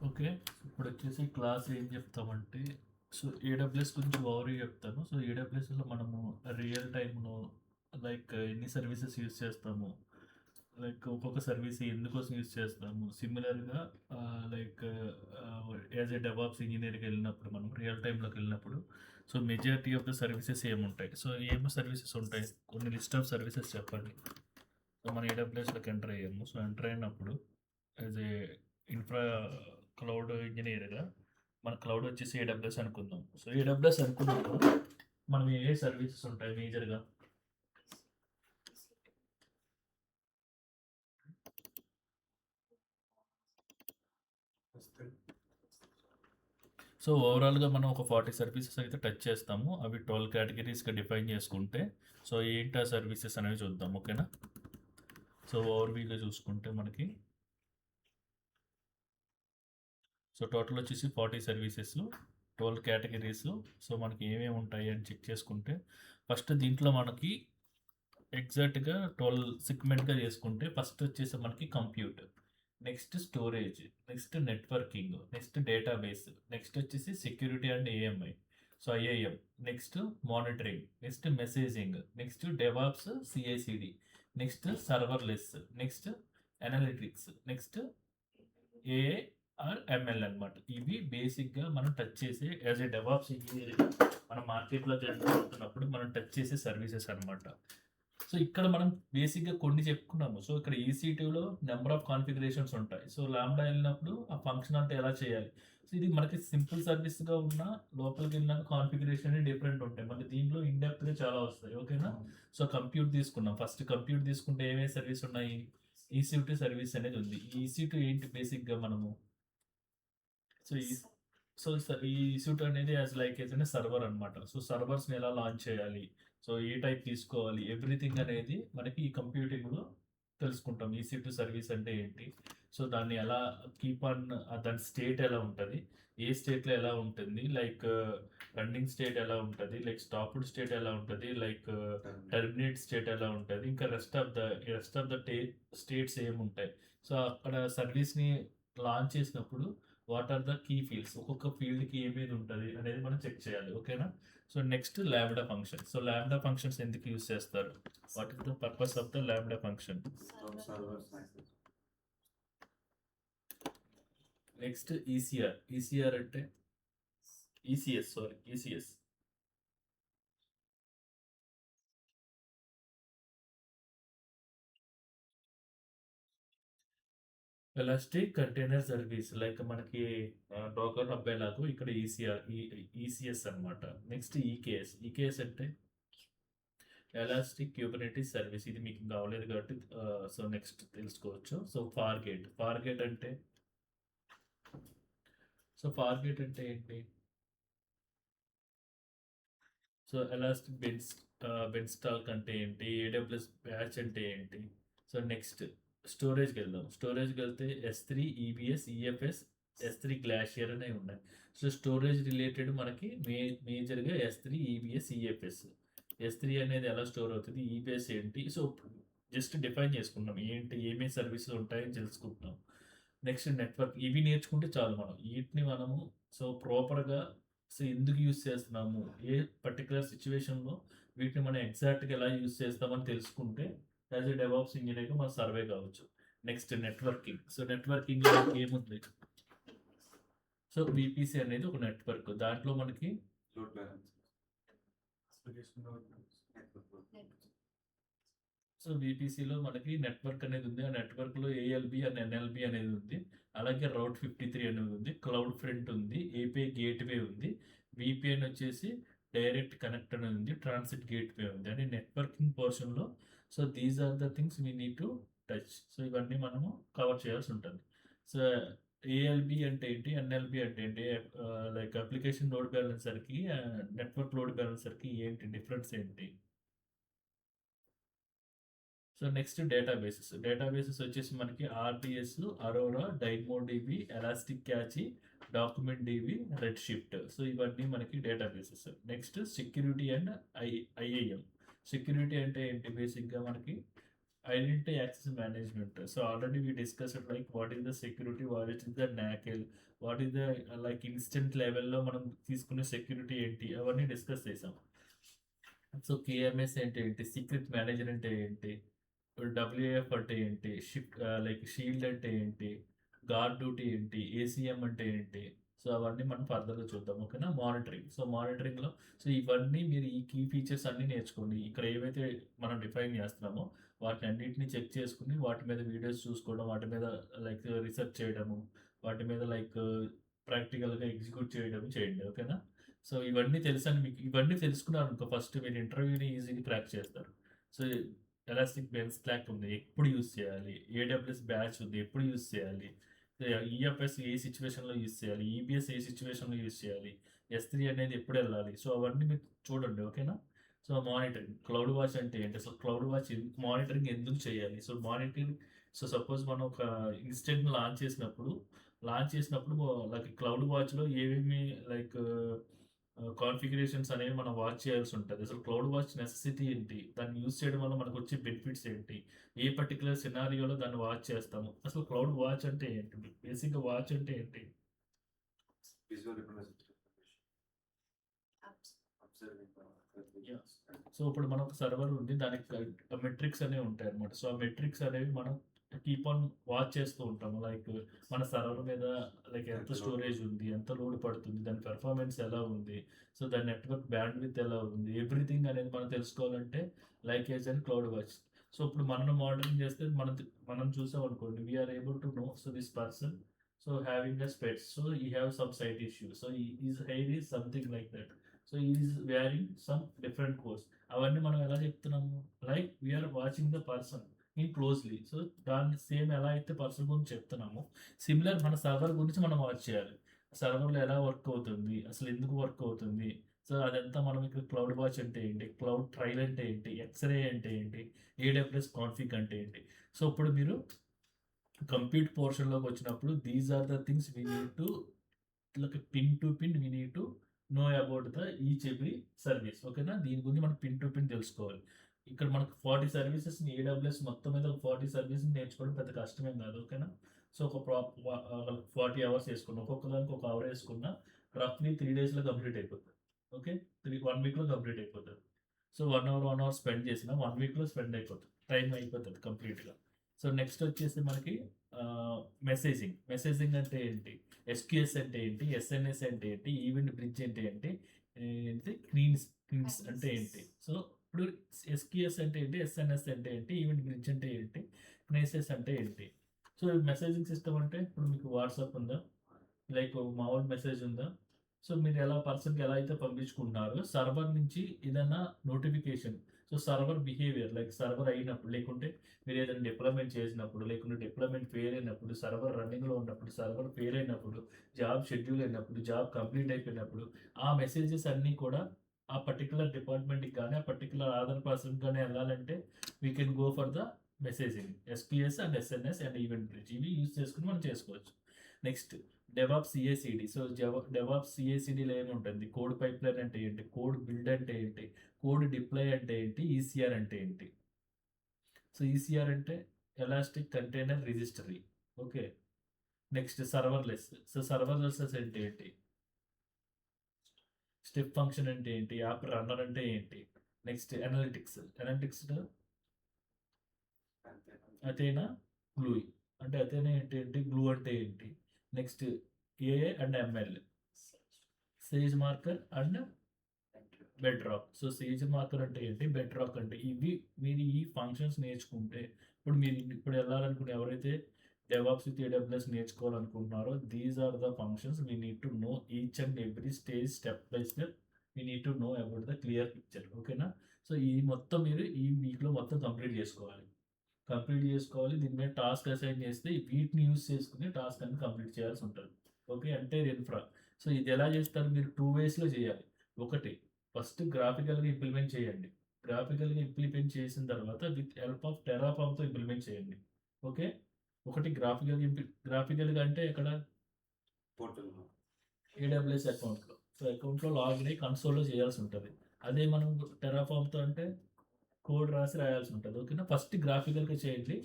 Okay. ఇప్పుడు వచ్చేసి class ఏం చెప్తామంటే, సో ఏడబ్ల్యూఎస్ గురించి ఓవర్‌వ్యూ చెప్తాను. సో ఏడబ్ల్యూఎస్‌లో మనము రియల్ టైమ్‌లో లైక్ ఎన్ని సర్వీసెస్ యూజ్ చేస్తాము, లైక్ ఒక్కొక్క సర్వీస్ ఎందుకోసం యూజ్ చేస్తాము. సిమిలర్‌గా లైక్ యాస్ ఎ డెవాప్స్ ఇంజినీర్‌గా వెళ్ళినప్పుడు మనం రియల్ టైమ్‌లోకి వెళ్ళినప్పుడు so majority of the services ఏముంటాయి? సో ఏం సర్వీసెస్ ఉంటాయి? కొన్ని లిస్ట్ ఆఫ్ సర్వీసెస్ చెప్పండి. సో మన ఏడబ్ల్యూఎస్‌లోకి ఎంటర్ అయ్యాము. సో ఎంటర్ అయినప్పుడు యాజ్ ఏ ఇన్ఫ్రా క్లౌడ్ ఇంజినీర్‌గా మన క్లౌడ్ వచ్చేసి ఏడబ్ల్యూఎస్ అనుకుందాం. సో ఏడబ్ల్యూఎస్ అనుకున్నప్పుడు మనం ఏ సర్వీసెస్ ఉంటాయి మేజర్‌గా? సో ఓవరాల్‌గా మనం ఒక 40 సర్వీసెస్ అయితే టచ్ చేస్తాము. అవి 12 కేటగిరీస్‌గా డిఫైన్ చేసుకుంటే సో ఏంటి ఆ సర్వీసెస్ అనేవి చూద్దాం. ఓకేనా? సో ఓవర్‌వ్యూగా చూసుకుంటే మనకి సో టోటల్ వచ్చేసి 40 సర్వీసెస్, 12 కేటగిరీస్. సో మనకి ఏమేమి ఉంటాయి అని చెక్ చేసుకుంటే ఫస్ట్ దీంట్లో మనకి ఎగ్జాక్ట్‌గా 12 సెగ్మెంట్‌గా చేసుకుంటే ఫస్ట్ వచ్చేసి మనకి compute, next storage, next networking, next database, next వచ్చేసి security and IAM. So IAM, next monitoring, next messaging, next DevOps CICD, next serverless, next analytics, next AI or ML అనమాట. ఇవి బేసిక్‌గా మనం టచ్ చేసే యాస్ ఎ డెవాప్స్ ఇంజినీర్ మనం మార్కెట్‌లోకి enter అవుతున్నప్పుడు మనం టచ్ చేసే సర్వీసెస్ అనమాట. సో ఇక్కడ మనం బేసిక్‌గా కొన్ని చెప్పుకున్నాము. సో ఇక్కడ ఈసీ2లో నంబర్ ఆఫ్ కాన్ఫిగరేషన్స్ ఉంటాయి. సో లాంబ్డా ఎళ్ళినప్పుడు ఆ ఫంక్షన్ అంతా ఎలా చేయాలి? సో ఇది మనకి సింపుల్ సర్వీస్‌గా ఉన్న లోపలికెళ్ళినాక కాన్ఫిగరేషన్ డిఫరెంట్ ఉంటాయి. మళ్ళీ దీంట్లో ఇన్ డెప్త్‌గా చాలా వస్తాయి. ఓకేనా? సో కంప్యూట్ తీసుకున్నాం. ఫస్ట్ కంప్యూట్ తీసుకుంటే ఏమేమి సర్వీస్ ఉన్నాయి? ఈసీ2 సర్వీస్ అనేది ఉంది. ఈ ఈసీ2 ఏంటి బేసిక్‌గా మనము సో, ఈ సూట్ అనేది యాస్ లైక్ ఏదైనా సర్వర్ అనమాట. సో, సర్వర్స్‌ని ఎలా లాంచ్ చేయాలి? సో, ఏ టైప్ తీసుకోవాలి? ఎవ్రీథింగ్ అనేది మనకి ఈ కంప్యూటింగ్‌లో తెలుసుకుంటాం. ఈసీ2 సర్వీస్ అంటే ఏంటి? సో, దాన్ని ఎలా కీప్ ఆన్ దాని స్టేట్ ఎలా ఉంటది? ఏ స్టేట్‌లో ఎలా ఉంటుంది? లైక్ రన్నింగ్ స్టేట్ ఎలా ఉంటది? లైక్ స్టాప్డ్ స్టేట్ ఎలా ఉంటది? లైక్ టెర్మినేట్ స్టేట్ ఎలా ఉంటది? ఇంకా రెస్ట్ ఆఫ్ ద స్టేట్స్ ఏముంటాయి? సో, అక్కడ సర్వీస్‌ని లాంచ్ చేసినప్పుడు what are the key fields, ఒక్కొక్క ఫీల్డ్‌కి ఏమేది ఉంటది అనేది మనం చెక్ చేయాలి. ఓకేనా? So, next Lambda function. So, Lambda functions ఎందుకు యూజ్ చేస్తారు? What is the purpose of the Lambda function? Next ECR. ECR అంటే ECS sorry ECS. Elastic container service like మనకి డోకర్ హబ్ ఎలాగో ఇక్కడ ఈసీఆర్ ఈసీఎస్ అన్నమాట. Next EKS. EKS అంటే elastic Kubernetes service. ఇది మీకు ఇంకా అవ్వలేదు కాబట్టి సో నెక్స్ట్ తెలుసుకోవచ్చు. సో ఫార్గేట్ అంటే ఏంటి? సో ఎలాస్టిక్ బెంచ్ స్టాక్ అంటే ఏంటి? ఏడబ్ల్యూఎస్ బ్యాచ్ అంటే ఏంటి? సో నెక్స్ట్ స్టోరేజ్కి వెళ్దాం. స్టోరేజ్కి వెళ్తే S3 EBS EFS S3 glacier అనేవి ఉన్నాయి. సో స్టోరేజ్ రిలేటెడ్ మనకి మేజర్గా S3 ఈబిఎస్ ఈఎఫ్ఎస్. S3 అనేది ఎలా స్టోర్ అవుతుంది? ఈబిఎస్ ఏంటి? సో జస్ట్ డిఫైన్ చేసుకున్నాం ఏంటి, ఏమేమి సర్వీసెస్ ఉంటాయని తెలుసుకుంటున్నాం. Next network. ఇవి నేర్చుకుంటే చాలు మనం. వీటిని మనము సో ప్రాపర్‌గా సో ఎందుకు యూజ్ చేస్తున్నాము? ఏ పర్టిక్యులర్ సిట్యుయేషన్‌లో వీటిని మనం ఎగ్జాక్ట్‌గా ఎలా యూజ్ చేస్తామని తెలుసుకుంటే యాస్ ఎ డెవాప్స్ ఇంజినీర్‌గా మనం సర్వే కావచ్చు. Next networking. సో నెట్వర్కింగ్‌లో ఏముంది? సో వీపీసీ అనేది ఒక నెట్వర్క్. దాంట్లో మనకి సో వీపీసీలో మనకి నెట్వర్క్ అనేది ఉంది. ఆ నెట్వర్క్‌లో ఏఎల్‌బీ అండ్ ఎన్ఎల్‌బీ అనేది ఉంది. అలాగే రౌట్ 53 అనేది ఉంది. క్లౌడ్ ఫ్రంట్ ఉంది. ఏపీఐ గేట్‌వే ఉంది. వీపీఎన్ వచ్చేసి డైరెక్ట్ కనెక్ట్ అనేది ఉంది. ట్రాన్సిట్ గేట్‌వే ఉంది. అని నెట్వర్కింగ్ పోర్షన్‌లో so these are the things we need to touch. So ఇవన్నీ మనము కవర్ చేయాల్సి ఉంటుంది. సో ఏఎల్‌బీ అంటే ఏంటి? ఎన్ఎల్‌బీ అంటే ఏంటి? లైక్ అప్లికేషన్ లోడ్ బ్యాలెన్సర్‌కి నెట్వర్క్ లోడ్ బ్యాలెన్సర్‌కి ఏంటి డిఫరెన్స్ ఏంటి? So next databases. డేటాబేసెస్ వచ్చేసి మనకి RDS, Aurora, DynamoDB, elastic cache, document DB, Redshift. So ఇవన్నీ మనకి databases. Next security and IAM. Security అంటే ఏంటి? బేసిక్‌గా మనకి Identity access management. So already we discussed like what is the security, what is the NACL, what is the like instant level లో మనం తీసుకునే security ఏంటి అవన్నీ డిస్కస్ చేసాం. సో కేఎంఎస్ అంటే ఏంటి, సీక్రెట్ మేనేజర్ అంటే ఏంటి, డబ్ల్యూఏఎఫ్ అంటే ఏంటి, లైక్ షీల్డ్ అంటే ఏంటి, గార్డ్ డ్యూటీ ఏంటి, ఏసీఎం అంటే ఏంటి. సో అవన్నీ మనం ఫర్దర్గా చూద్దాం. ఓకేనా. మానిటరింగ్. సో మానిటరింగ్లో సో ఇవన్నీ మీరు ఈ కీ ఫీచర్స్ అన్నీ నేర్చుకోండి. ఇక్కడ ఏవైతే మనం డిఫైన్ చేస్తున్నామో వాటిని అన్నింటినీ చెక్ చేసుకుని వాటి మీద వీడియోస్ చూసుకోవడం, వాటి మీద లైక్ రీసెర్చ్ చేయడము, వాటి మీద లైక్ ప్రాక్టికల్గా ఎగ్జిక్యూట్ చేయడం చేయండి. ఓకేనా. సో ఇవన్నీ తెలుసని మీకు ఇవన్నీ తెలుసుకున్నారనుకో ఫస్ట్ మీరు ఇంటర్వ్యూని ఈజీగా క్రాక్ చేస్తారు. సో ఎలాస్టిక్ బెంచ్ స్టాక్ ఉంది, ఎప్పుడు యూజ్ చేయాలి, ఏడబ్ల్యూఎస్ బ్యాచ్ ఉంది, ఎప్పుడు యూజ్ చేయాలి, ఈఎఫ్ఎస్ ఏ సిచ్యువేషన్లో యూజ్ చేయాలి, ఈబిఎస్ ఏ సిచ్యువేషన్లో యూజ్ చేయాలి, S3 అనేది ఎప్పుడు వెళ్ళాలి. సో అవన్నీ మీరు చూడండి. ఓకేనా. సో మానిటరింగ్, క్లౌడ్ వాచ్ అంటే ఏంటి, అసలు క్లౌడ్ వాచ్ మానిటరింగ్ ఎందుకు చేయాలి. సో మానిటరింగ్, సో సపోజ్ మనం ఒక ఇన్స్టెంట్ లాంచ్ చేసినప్పుడు లైక్ క్లౌడ్ వాచ్లో ఏమేమి లైక్ కాన్ఫిగరేషన్స్ అనేవి మనం వాచ్ చేయాల్సి ఉంటుంది. అసలు క్లౌడ్ వాచ్ నెసెసిటీ ఏంటి, దాన్ని యూజ్ చేయడం వల్ల మనకు వచ్చే బెనిఫిట్స్ ఏంటి, ఏ పర్టికులర్ సినారియోలో దాన్ని వాచ్ చేస్తాము, అసలు క్లౌడ్ వాచ్ అంటే ఏంటి, బేసిక్గా వాచ్ అంటే ఏంటి. సో ఇప్పుడు మనం ఒక సర్వర్ ఉంది, దానికి మెట్రిక్స్ అనేవి ఉంటాయి అనమాట. సో ఆ మెట్రిక్స్ అనేవి మనం కీప్ ఆన్ వాచ్ చేస్తూ ఉంటాము. లైక్ మన సర్వర్ మీద లైక్ ఎంత స్టోరేజ్ ఉంది, ఎంత లోడ్ పడుతుంది, దాని పెర్ఫార్మెన్స్ ఎలా ఉంది, సో దాని నెట్వర్క్ బ్యాండ్ విత్ ఎలా ఉంది, ఎవ్రీథింగ్ అనేది మనం తెలుసుకోవాలంటే like age and cloud watch. So ఇప్పుడు మనం మోడలింగ్ చేస్తే మనం చూసాం అనుకోండి, we're able to know so this person so having a specs, so he have some sight issue, so is hair is something like that, so is wearing some different course. అవన్నీ మనం ఎలా చెప్తున్నాము, like we're watching the person in closely. So దాన్ని same ఎలా అయితే person గురించి చెప్తున్నామో similar మన server గురించి మనం వాచ్ చేయాలి. సర్వర్లో ఎలా వర్క్ అవుతుంది, అసలు ఎందుకు వర్క్ అవుతుంది, సో అదంతా మనం ఇక్కడ క్లౌడ్ వాచ్ అంటే ఏంటి, క్లౌడ్ ట్రైల్ అంటే ఏంటి, ఎక్స్రే అంటే ఏంటి, ఏడబ్ల్యూఎస్ కాన్ఫిగ్ అంటే ఏంటి. సో ఇప్పుడు మీరు కంప్యూట్ పోర్షన్లోకి వచ్చినప్పుడు these are the things we need to like pin to pin we need to know about the each every service. ఓకేనా. దీని గురించి మనం పిన్ టు పిన్ తెలుసుకోవాలి. ఇక్కడ మనకు 40 సర్వీసెస్ని ఏడబ్ల్యూఎస్ మొత్తం మీద 40 సర్వీస్ని నేర్చుకోవడం పెద్ద కష్టమేం కాదు. ఓకేనా. సో ఒక 40 అవర్స్ వేసుకున్నాం, ఒక్కొక్క దానికి ఒక అవర్ వేసుకున్నా రఫ్లీ 3 డేస్లో కంప్లీట్ అయిపోతుంది. ఓకే. 1 వీక్లో కంప్లీట్ అయిపోతుంది. సో 1 అవర్ స్పెండ్ చేసినా 1 వీక్లో స్పెండ్ అయిపోతుంది, టైం అయిపోతుంది కంప్లీట్గా. సో నెక్స్ట్ వచ్చేసి మనకి మెసేజింగ్ అంటే ఏంటి, SQS అంటే ఏంటి, SNS అంటే ఏంటి, ఈవెంట్ బ్రిడ్జ్ అంటే ఏంటి, క్లీన్స్ అంటే ఏంటి. సో ఇప్పుడు SQS అంటే ఏంటి, SNS అంటే ఏంటి, ఈవెంట్ బ్రిడ్జ్ అంటే ఏంటి, క్నేసెస్ అంటే ఏంటి. సో మెసేజింగ్ సిస్టమ్ అంటే ఇప్పుడు మీకు వాట్సాప్ ఉందా, లైక్ మామూలు మెసేజ్ ఉందా, సో మీరు ఎలా పర్సన్కి ఎలా అయితే పంపించుకుంటున్నారో సర్వర్ నుంచి ఏదైనా notification, so server behaviour like server అయినప్పుడు, లేకుంటే మీరు ఏదైనా డిప్లాయ్మెంట్ చేసినప్పుడు, లేకుంటే డిప్లాయ్మెంట్ ఫెయిల్ అయినప్పుడు, సర్వర్ రన్నింగ్లో ఉన్నప్పుడు, సర్వర్ ఫెయిల్ అయినప్పుడు, జాబ్ షెడ్యూల్ అయినప్పుడు, జాబ్ కంప్లీట్ అయిపోయినప్పుడు ఆ మెసేజెస్ అన్నీ కూడా ఆ పర్టికులర్ డిపార్ట్మెంట్కి కానీ ఆ పర్టికులర్ అదర్ పర్సన్కి కానీ వెళ్ళాలంటే we can go for the messaging, SQS and SNS and event bridge. ఇవి యూజ్ చేసుకుని మనం చేసుకోవచ్చు. Next DevOps CI/CD. So DevOps CI/CDలో ఏముంటుంది, కోడ్ పైప్ లైన్ అంటే ఏంటి, కోడ్ బిల్డ్ అంటే ఏంటి, కోడ్ డిప్లాయ్ అంటే ఏంటి, ECR అంటే ఏంటి. సో ECR అంటే elastic container registry. Okay. Next serverless. So serverless అంటే ఏంటి, స్టెప్ ఫంక్షన్ అంటే ఏంటి, యాప్ రన్నర్ అంటే ఏంటి. నెక్స్ట్ అనలిటిక్స్ అతేనా గ్లూ అంటే అతేనా ఏంటి, గ్లూ అంటే ఏంటి. Next AI and ML, SageMaker and Bedrock. So SageMaker అంటే ఏంటి, బెడ్ రాక్ అంటే ఇవి మీరు ఈ ఫంక్షన్స్ నేర్చుకుంటే ఇప్పుడు వెళ్ళాలనుకుంటే ఎవరైతే డెవాప్స్ విత్ AWS నేర్చుకోవాలనుకుంటున్నారో these are the functions we need to know each and every step by step we need to know about the clear picture. ఓకేనా. సో ఈ మొత్తం మీరు ఈ వీక్లో మొత్తం కంప్లీట్ చేసుకోవాలి. దీని మీద టాస్క్ అసైన్ చేస్తే వీటిని యూజ్ చేసుకుని టాస్క్ అనేది కంప్లీట్ చేయాల్సి ఉంటుంది. ఓకే. అంటే ఇన్ఫ్రా. సో ఇది ఎలా చేస్తారు, మీరు 2 వేస్లో చేయాలి. ఒకటి ఫస్ట్ గ్రాఫికల్గా ఇంప్లిమెంట్ చేయండి. గ్రాఫికల్గా ఇంప్లిమెంట్ చేసిన తర్వాత విత్ హెల్ప్ ఆఫ్ టెరాఫామ్తో ఇంప్లిమెంట్ చేయండి. ఓకే. ఒకటి గ్రాఫికల్గా అంటే ఇక్కడ AWS అకౌంట్లో, సో అకౌంట్లో లాగిన్ అయ్యి కన్సోల్లో చేయాల్సి ఉంటుంది. అదే మనం టెరాఫామ్తో అంటే కోడ్ రాసి రాయాల్సి ఉంటుంది. ఓకేనా? ఫస్ట్ గ్రాఫికల్‌గా చేయండి.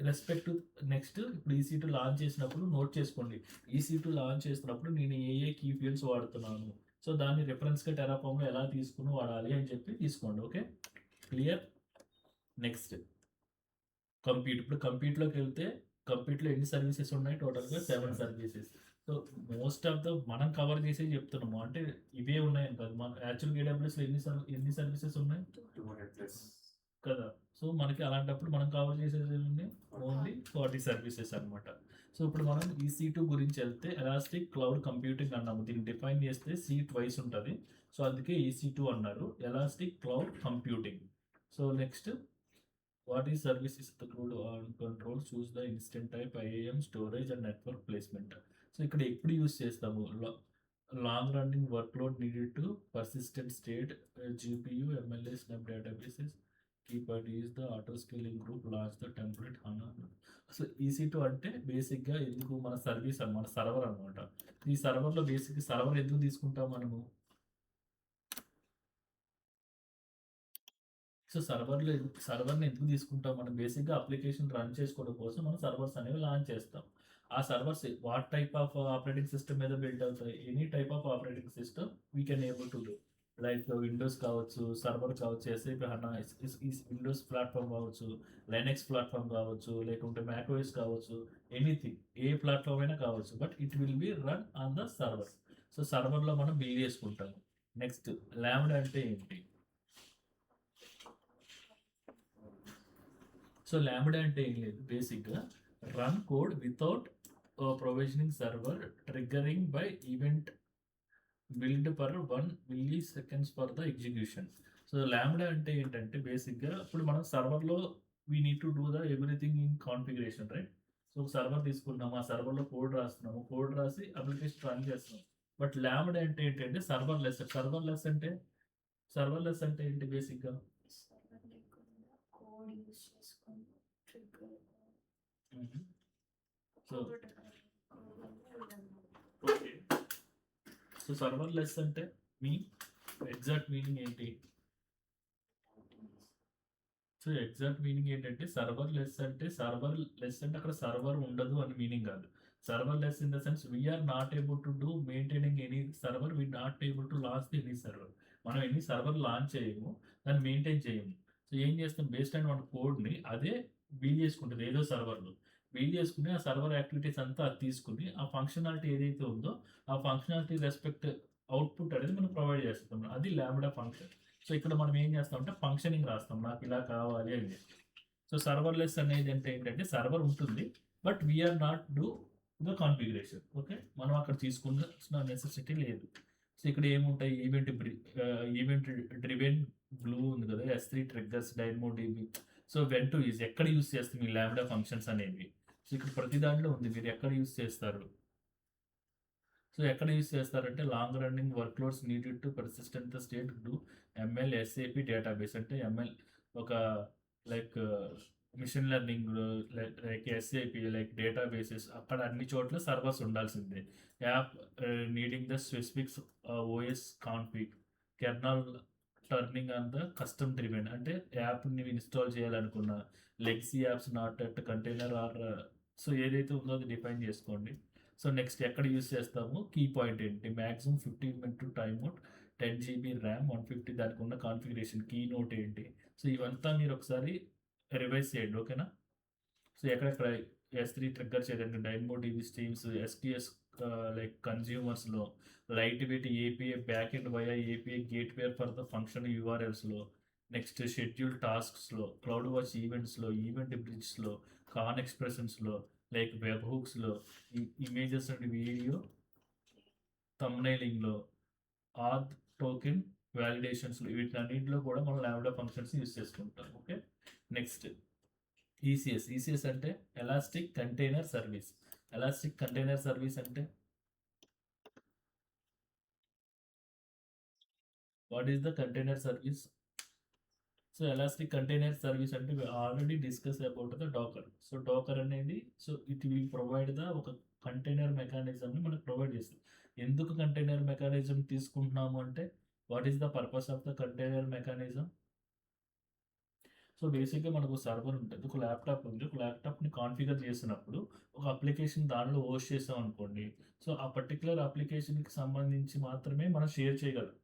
రెస్పెక్ట్ నెక్స్ట్ ఇప్పుడు EC2 లాంచ్ చేసినప్పుడు నోట్ చేసుకోండి. EC2 లాంచ్ చేస్తున్నప్పుడు నేను ఏ కీ ఫీల్డ్స్ వాడుతున్నాను. సో, దాన్ని రిఫరెన్స్‌గా టెరాఫార్మ్‌లో ఎలా తీసుకొని వాడాలి అని చెప్పి తీసుకోండి. ఓకే. క్లియర్? Next compute. ఇప్పుడు కంప్యూట్‌లోకెళ్తే కంప్యూట్‌లో ఎన్ని సర్వీసెస్ ఉన్నాయి? టోటల్‌గా 7 services. So, most of the మనం కవర్ చేసేవి చెప్తున్నాము. అంటే ఇవే ఉన్నాయని కాదు. మన యాక్చువల్‌గా AWSలో ఎన్ని సర్వీసెస్ ఉన్నాయి? 200+ కదా! సో, మనకి అలాంటప్పుడు మనం కవర్ చేసేది ఏముంది? ఓన్లీ 40 సర్వీసెస్ అనమాట. సో, ఇప్పుడు మనం EC2 గురించి వెళ్తే ఎలాస్టిక్ క్లౌడ్ కంప్యూటింగ్ అన్నాము. దీన్ని డిఫైన్ చేస్తే ట్వైస్ ఉంటది. సో, అందుకే EC2 అన్నారు. Elastic cloud computing. So, next what is services the cloud control choose the instant type IAM storage and network placement. So, ఇక్కడ ఎప్పుడు యూజ్ చేస్తాము? Long running workload needed to persistent state GPU, MLA, snap databases keyword is the auto scaling group launch the template HANA. అసలు EC2 అంటే బేసిక్‌గా ఎందుకు మన service అన్నమాట. Server అన్నమాట. ఈ సర్వర్‌లో బేసిక్ సర్వర్ ఎందుకు తీసుకుంటాం మనము? సో, సర్వర్‌ని ఎందుకు తీసుకుంటాం మనం? బేసిక్‌గా అప్లికేషన్ రన్ చేసుకోవడం కోసం మనం సర్వర్స్ అనేవి లాంచ్ చేస్తాం. ఆ servers what type of operating system మీద బిల్డ్ అవుతాయి? Any type of operating system we can able to do. Like Windows కావచ్చు, సర్వర్ కావచ్చు, SAP HANA విండోస్ ప్లాట్‌ఫామ్ కావచ్చు, లైనక్స్ ప్లాట్‌ఫామ్ కావచ్చు, లేకుంటే మ్యాక్‌ఓఎస్ కావచ్చు, ఎనీథింగ్ ఏ ప్లాట్‌ఫామ్ అయినా కావచ్చు. But it will be run on the server. So, సర్వర్‌లో మనం బిల్డ్ చేసుకుంటాము. నెక్స్ట్ లాంబ్డా అంటే ఏంటి? సో, లాంబ్డా అంటే ఏం లేదు. బేసిక్‌గా run code without provisioning server triggering by event build per 1 milliseconds for the execution. So, Lambda అంటే ఏంటంటే బేసిక్‌గా ఇప్పుడు మనం సర్వర్‌లో we need to do the everything in configuration right? So, server తీసుకున్నాము. ఆ సర్వర్‌లో కోడ్ రాస్తున్నాము. కోడ్ రాసి అప్లికేషన్ రన్ చేస్తున్నాం. బట్ లాంబ్డా అంటే ఏంటంటే సర్వర్‌లెస్. సర్వర్‌లెస్ అంటే ఏంటి బేసిక్‌గా? సర్వర్ లేకుండా కోడ్ యూజ్ చేసుకొని ట్రిగ్గర్ హుహు. So, code okay. So, serverless అంటే ఎగ్జాక్ట్ మీనింగ్ ఏంటి? సో, ఎగ్జాక్ట్ మీనింగ్ ఏంటంటే సర్వర్‌లెస్ అంటే అక్కడ సర్వర్ ఉండదు అని మీనింగ్ కాదు. Serverless in the sense we are not able to do maintaining any server. We not able to launch any server. మనం ఎన్ని సర్వర్ లాంచ్ చేయము. దాన్ని మెయింటైన్ చేయము. సో, ఏం చేస్తాం బేస్డ్ ఆన్ మన కోడ్‌ని అదే బిల్డ్ చేసుకుంటది ఏదో సర్వర్‌లో. బిల్డ్ చేసుకొని ఆ సర్వర్ యాక్టివిటీస్ అంతా అది తీసుకొని ఆ ఫంక్షనాలిటీ ఏదైతే ఉందో ఆ ఫంక్షనాలిటీ రెస్పెక్ట్ అవుట్‌పుట్ అనేది మనం ప్రొవైడ్ చేస్తాం. అది లాంబ్డా ఫంక్షన్. సో, ఇక్కడ మనం ఏం చేస్తామంటే ఫంక్షనింగ్ రాస్తాం. నాకు ఇలా కావాలి అని చెప్పి. సో, సర్వర్‌లెస్ అనేది అంటే ఏంటంటే సర్వర్ ఉంటుంది. But we are not do the configuration. Okay. మనం అక్కడ తీసుకున్న నెసెసిటీ లేదు. సో, ఇక్కడ ఏముంటాయి ఈవెంట్ డ్రివెన్ గ్లూ ఉంది కదా! S3 triggers, DynamoDB. So, when to use ఎక్కడ యూజ్ చేస్తాం ఈ లాంబ్డా ఫంక్షన్స్ అనేవి? సో, ఇక్కడ ప్రతి దాంట్లో ఉంది. మీరు ఎక్కడ యూజ్ చేస్తారు? సో, ఎక్కడ యూజ్ చేస్తారంటే long running workloads needed to persistent the state do ML, SAP database అంటే ML ఒక like machine learning like SAP like databases అక్కడ అన్ని చోట్ల సర్వర్స్ ఉండాల్సిందే. App needing the specifics OS config kernel turning on the custom driven అంటే యాప్‌ని install చేయాలనుకున్న legacy apps not at container or so, ఏదైతే ఉందో అది డిఫైన్ చేసుకోండి. సో, నెక్స్ట్ ఎక్కడ యూజ్ చేస్తాము? కీ పాయింట్ ఏంటి? Maximum 15 minute time out, 10 GB RAM, 150 దానికి ఉన్న కాన్ఫిగరేషన్, కీ నోట్ ఏంటి? సో, ఇవంతా మీరు ఒకసారి రివైజ్ చేయండి. ఓకేనా? సో, ఎక్కడెక్కడ S3 ట్రిగ్గర్ చేయడానికి డైనమోడిబి స్ట్రీమ్స్, STS లైక్ కన్స్యూమర్స్‌లో, lightweight API back end via API gateway for the function URLస్‌లో, నెక్స్ట్ షెడ్యూల్ టాస్క్స్‌లో, క్లౌడ్ వాచ్ ఈవెంట్స్‌లో, ఈవెంట్ బ్రిడ్జ్‌లో, కాన్ ఎక్స్‌ప్రెషన్స్‌లో, లైక్ వెబ్ హుక్స్‌లో, ఇమేజెస్ అండ్ వీడియో థంబ్‌నెయిలింగ్‌లో, ఆథ్ టోకెన్ వాలిడేషన్స్‌లో వీటన్నిటిలో కూడా మనం లాంబ్డా ఫంక్షన్స్ యూజ్ చేసుకుంటాం. ఓకే. నెక్స్ట్ ఈసీఎస్ అంటే elastic container service. Elastic container service అంటే what is the container service? So, elastic container service అంటే we already discuss about the Docker. So, Docker అనేది so, it will provide the ఒక container మెకానిజంని మనకు provide చేస్తుంది. ఎందుకు container mechanism తీసుకుంటున్నాము అంటే what is the purpose of the container mechanism? So బేసిక్గా మనకు సర్వర్ ఉంటుంది, ఒక ల్యాప్టాప్ ఉంది, ఒక ల్యాప్టాప్ని కాన్ఫిగర్ చేసినప్పుడు ఒక అప్లికేషన్ దానిలో హోస్ట్ చేసాం అనుకోండి, సో ఆ పర్టికులర్ అప్లికేషన్కి సంబంధించి మాత్రమే మనం షేర్ చేయగలం.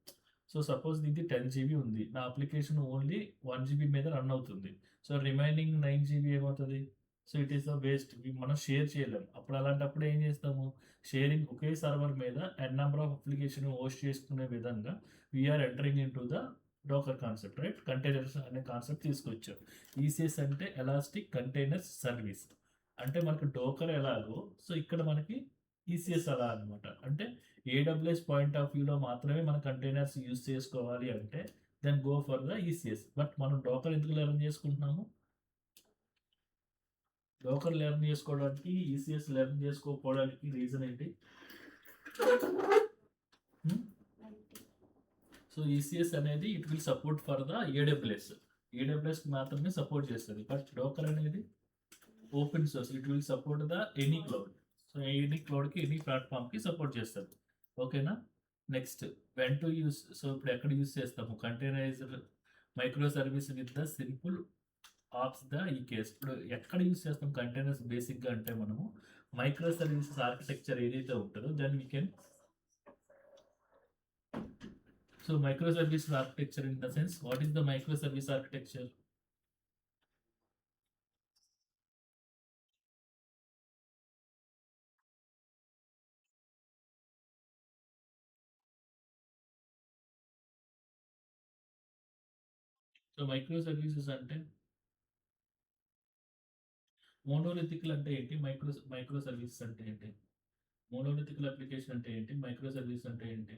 సో సపోజ్ ఇది 10 GB ఉంది, నా అప్లికేషన్ ఓన్లీ 1 GB మీద రన్ అవుతుంది. సో రిమైనింగ్ 9 GB ఏమవుతుంది? So it is the waste, మనం షేర్ చేయలేము. అప్పుడు అలాంటప్పుడు ఏం చేస్తాము, షేరింగ్ ఒకే సర్వర్ మీద n number of application host చేసుకునే విధంగా we're entering into the Docker concept, right? Containers అనే కాన్సెప్ట్ తీసుకొచ్చాం. ఈసీఎస్ అంటే ఎలాస్టిక్ కంటైనర్స్ సర్వీస్. అంటే మనకు డోకర్ ఎలాగో, సో ఇక్కడ మనకి ఈసీఎస్ అలా అనమాట. అంటే ఏడబ్ల్యూఎస్ పాయింట్ ఆఫ్ వ్యూలో మాత్రమే మన కంటైనర్స్ యూజ్ చేసుకోవాలి అంటే then go for the ECS. But మనం డోకర్ ఎందుకు లెర్న్ చేసుకుంటున్నాము? డోకర్ లెర్న్ చేసుకోవడానికి, ఈసీఎస్ లెర్న్ చేసుకోకపోవడానికి రీజన్ ఏంటి? సో ఈసీఎస్ అనేది it will support for the AWS, AWS మాత్రమే సపోర్ట్ చేస్తుంది. బట్ డోకర్ అనేది open source, it will support the any cloud. So any క్లౌడ్కి, ఎనీ ప్లాట్ఫామ్కి సపోర్ట్ చేస్తుంది. ఓకేనా? Next when to use. So ఇప్పుడు ఎక్కడ యూస్ చేస్తాము? Containerized microservice with the simple apps the EKS. ఇప్పుడు ఎక్కడ యూస్ చేస్తాం కంటైనర్స్ బేసిక్గా అంటే మనము మైక్రో సర్వీసెస్ ఆర్కిటెక్చర్ ఏదైతే ఉంటుందో then we can. So micro service architecture in the sense, what is the micro service architecture? So micro services అంటే monolithical అంటే ఏంటి? మైక్రో సర్వీసెస్ అంటే ఏంటి? మోనోలిథికల్ అప్లికేషన్ అంటే ఏంటి? మైక్రో సర్వీస్ అంటే ఏంటి?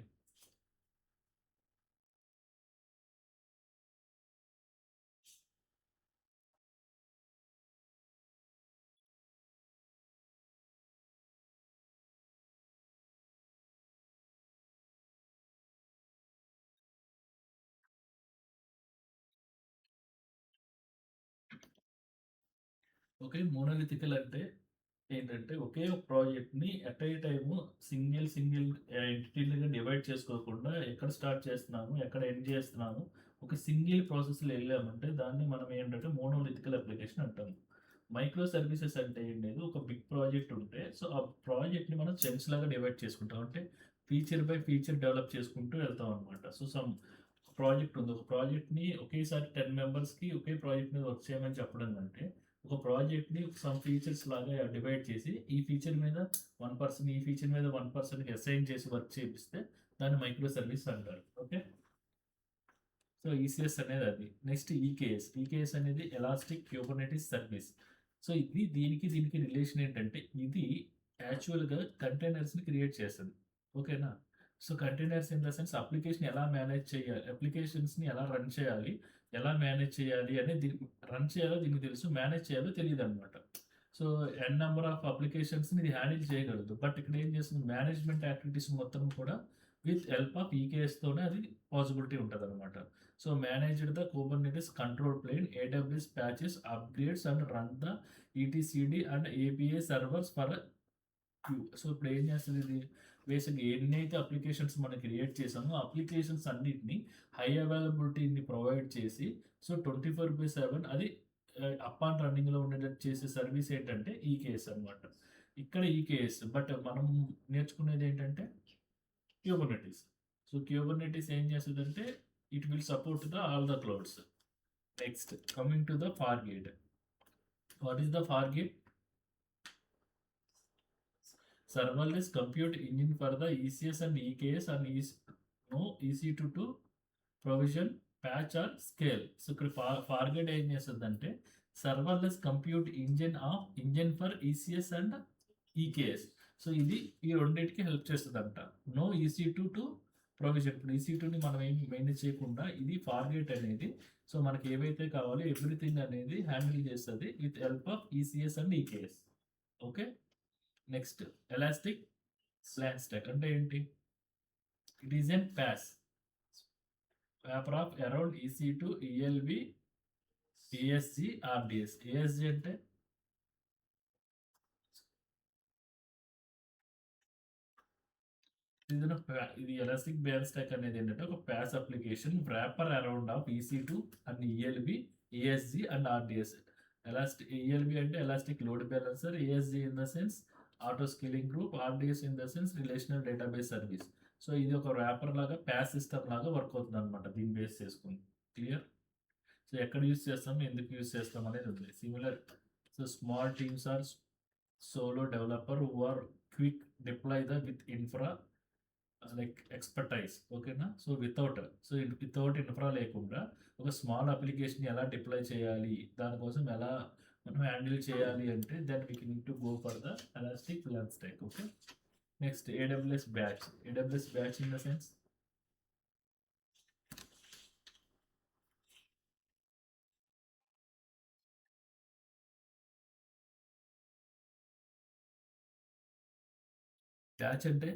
ఓకే, మోనోలిథికల్ అంటే ఏంటంటే ఒకే ఒక ప్రాజెక్ట్ని ఎట్ ఏ టైము సింగిల్ ఎంటిటీలుగా డివైడ్ చేసుకోకుండా ఎక్కడ స్టార్ట్ చేస్తున్నాము, ఎక్కడ ఎండ్ చేస్తున్నాము, ఒక సింగిల్ ప్రాసెస్లో వెళ్ళామంటే దాన్ని మనం ఏంటంటే మోనోలిథికల్ అప్లికేషన్ అంటాము. మైక్రో సర్వీసెస్ అంటే ఏంటంటే ఒక బిగ్ ప్రాజెక్ట్ ఉంటే సో ఆ ప్రాజెక్ట్ని మనం చంక్స్ లాగా డివైడ్ చేసుకుంటాం. అంటే ఫీచర్ బై ఫీచర్ డెవలప్ చేసుకుంటూ వెళ్తాం అనమాట. సో సమ్ ప్రాజెక్ట్ ఉంది, ఒక ప్రాజెక్ట్ని ఒకేసారి 10 మెంబర్స్కి ఒకే ప్రాజెక్ట్ మీద వర్క్ చేయమని చెప్పడం కంటే ఒక ప్రాజెక్ట్ని సమ్ ఫీచర్స్ లాగా డివైడ్ చేసి ఈ ఫీచర్ మీద 1 పర్సన్, ఈ ఫీచర్ మీద 1 పర్సన్కి అసైన్ చేసి వర్క్ చేపిస్తే దాన్ని మైక్రో సర్వీస్ అంటారు. ఓకే, సో ఈసీఎస్ అనేది అది. నెక్స్ట్ ఈకేఎస్ అనేది ఎలాస్టిక్ క్యూబర్నెటిస్ సర్వీస్. సో ఇది దీనికి రిలేషన్ ఏంటంటే ఇది యాక్చువల్గా కంటైనర్స్ని క్రియేట్ చేస్తుంది. ఓకేనా? So containers in the sense application ఎలా మేనేజ్ చేయాలి, అప్లికేషన్స్ని ఎలా రన్ చేయాలి, ఎలా మేనేజ్ చేయాలి అనేది రన్ చేయాలో దీనికి తెలుసు, మేనేజ్ చేయాలో తెలియదు అనమాట. సో ఎన్ నెంబర్ ఆఫ్ అప్లికేషన్స్ని ఇది హ్యాండిల్ చేయగలదు. బట్ ఇక్కడ ఏం చేస్తుంది, మేనేజ్మెంట్ యాక్టివిటీస్ మొత్తం కూడా విత్ హెల్ప్ ఆఫ్ ఈకేఎస్తోనే అది పాసిబిలిటీ ఉంటుంది అనమాట. So managed the Kubernetes control plane, AWS patches, upgrades and run the etcd and API servers for queue. So ఇప్పుడు ఏం చేస్తుంది ఇది, బేసిక్గా ఎన్నైతే అప్లికేషన్స్ మనం క్రియేట్ చేసామో అప్లికేషన్స్ అన్నిటిని హై అవైలబిలిటీని ప్రొవైడ్ చేసి సో 24/7 అది అప్ అండ్ రన్నింగ్లో ఉండేటట్టు చేసే సర్వీస్ ఏంటంటే ఈకేఎస్ అనమాట. ఇక్కడ ఈకేఎస్, బట్ మనం నేర్చుకునేది ఏంటంటే క్యూబర్నెటిస్. సో క్యూబర్నెటిస్ ఏం చేస్తుందంటే it will support the all the clouds. Next coming to the Fargate. What is the Fargate? Serverless compute engine for the ECS and EKS and no EC2 to provision, patch or scale. So ఇక్కడ Fargate ఏం చేస్తుందంటే serverless compute engine for ECS and EKS. So ఇది ఈ రెండింటికి help చేస్తుంది అంట. No EC2 to provision. ఇప్పుడు EC2ని మనం ఏం మేనేజ్ చేయకుండా ఇది ఫార్గేట్ అనేది సో మనకి ఏవైతే కావాలో ఎవ్రీథింగ్ అనేది హ్యాండిల్ చేస్తుంది with help of ECS and EKS. Okay, next elastic beanstalk అంటే ఏంటి? It is an PaaS wrapper of around EC2, ELB, ESG, RDS. ESG అంటే ఇది ఎలాస్టిక్ బేర్ స్టాక్ అనేది ఏంటంటే ఒక PaaS application wrapper around of EC2 and ELB, ESG and RDS. Elastic ELB అంటే elastic load balancer, ESG in the sense auto scaling group, RDS in the sense relational database service. So ఇది ఒక wrapper లాగా pass system లాగా work అవుతుంది అనమాట దీన్ని base చేసుకుని. Clear? So ఎక్కడ యూస్ చేస్తాం, ఎందుకు యూస్ చేస్తాం అనేది ఉంది. Similar, so small teams or solo developer who are quick deploy the with infra like expertise. ఓకేనా? సో వితౌట్ ఇన్ఫ్రా లేకుండా ఒక స్మాల్ అప్లికేషన్ ఎలా డిప్లాయ్ చేయాలి, దానికోసం ఎలా మనం హ్యాండిల్ చేయాలి అంటే then we can to go for the elastic Beanstalk. Okay, next AWS batch. AWS batch in the sense batch అంటే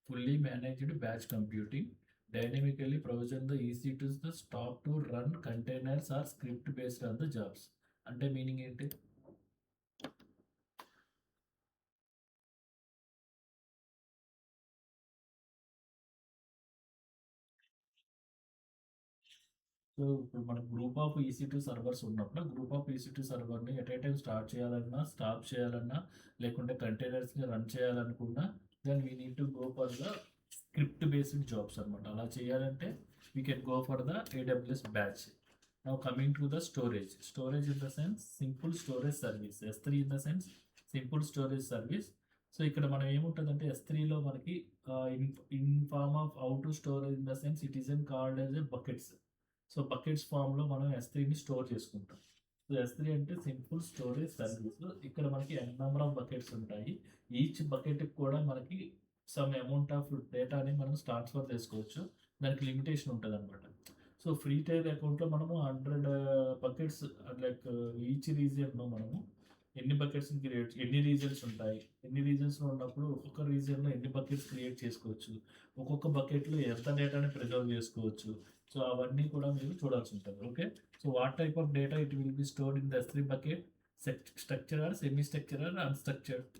fully managed batch computing, dynamically provision the easy to the stop to run containers or script based on the jobs. అంటే meaning ఏంటి? So ఇప్పుడు మనకు group of EC2 servers ఉన్నప్పుడు group of EC2 సర్వర్ని at a time start చేయాలన్నా, stop చేయాలన్నా, లేకుంటే కంటైనర్స్ని రన్ చేయాలనుకున్నా then we need to go for the script based jobs అనమాట. అలా చేయాలంటే we can go for the AWS batch. Now coming to the storage. Storage in the sense simple storage service. S3 in the sense simple storage service. So ఇక్కడ మనం ఏముంటుందంటే S3లో మనకి in form of how to storage in the sense it is an called as a buckets. So buckets ఫామ్లో మనం S3ని store చేసుకుంటాం. So S3 అంటే simple storage service. ఇక్కడ మనకి ఎన్ నెంబర్ ఆఫ్ బకెట్స్ ఉంటాయి. ఈచ్ బకెట్కి కూడా మనకి సమ్ అమౌంట్ ఆఫ్ డేటాని మనం ట్రాన్స్ఫర్ చేసుకోవచ్చు. దానికి లిమిటేషన్ ఉంటుంది అనమాట. సో ఫ్రీ టైర్ అకౌంట్లో మనము 100 బకెట్స్ లైక్ ఈచ్ రీజియన్లో మనము ఎన్ని బకెట్స్ని క్రియేట్, ఎన్ని రీజన్స్ ఉంటాయి, ఎన్ని రీజన్స్లో ఉన్నప్పుడు ఒక్కొక్క రీజియన్లో ఎన్ని బకెట్స్ క్రియేట్ చేసుకోవచ్చు, ఒక్కొక్క బకెట్లో ఎంత డేటాని ప్రిజర్వ్ చేసుకోవచ్చు. సో అవన్నీ కూడా మీరు చూడాల్సి ఉంటుంది. Okay, so what type of data it will be stored in the S3 bucket, structure or semi structure or unstructured.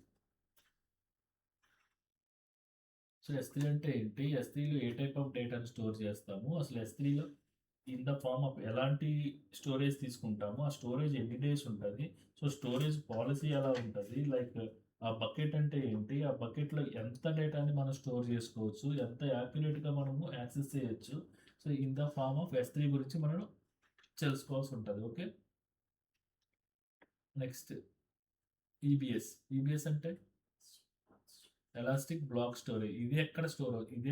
So S3 అంటే ఏంటి, S3లో ఏ టైప్ ఆఫ్ డేటాను స్టోర్ చేస్తాము, అసలు S3లో ఇన్ ద ఫార్మ్ ఆఫ్ ఎలాంటి స్టోరేజ్ తీసుకుంటాము, ఆ స్టోరేజ్ ఎన్ని డేస్ ఉంటుంది, సో స్టోరేజ్ పాలసీ ఎలా ఉంటుంది, లైక్ ఆ బకెట్ అంటే ఏంటి, ఆ బకెట్లో ఎంత డేటాని మనం స్టోర్ చేసుకోవచ్చు, ఎంత యాక్యురేట్గా మనము యాక్సెస్ చేయొచ్చు. So in the form of S3 గురించి మనం తెలుసుకోవాల్సి ఉంటుంది. ఓకే, నెక్స్ట్ EBS అంటే ఎలాస్టిక్ బ్లాక్ స్టోరేజ్. ఇది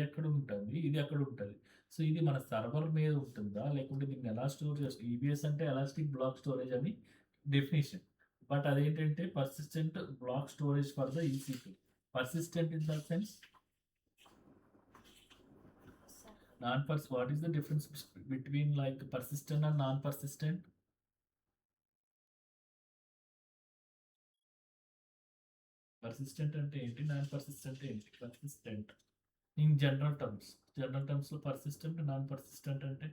ఎక్కడ ఉంటుంది, ఇది ఎక్కడ ఉంటుంది. సో ఇది మన సర్వర్ మీద ఉంటుందా, లేకుంటే దీన్ని ఎలా స్టోర్ చేస్తాం. EBS అంటే ఎలాస్టిక్ బ్లాక్ స్టోరేజ్ అని డెఫినేషన్. బట్ అదేంటంటే persistent block storage for the EC2. Persistent in the sense what is the difference between like persistent and non persistent? Persistent అంటే ఏంటి, నాన్ పర్సిస్టెంట్ ఏంటి? పర్సిస్టెంట్ ఇన్ జనరల్ టర్మ్స్లో persistent, non persistent అంటే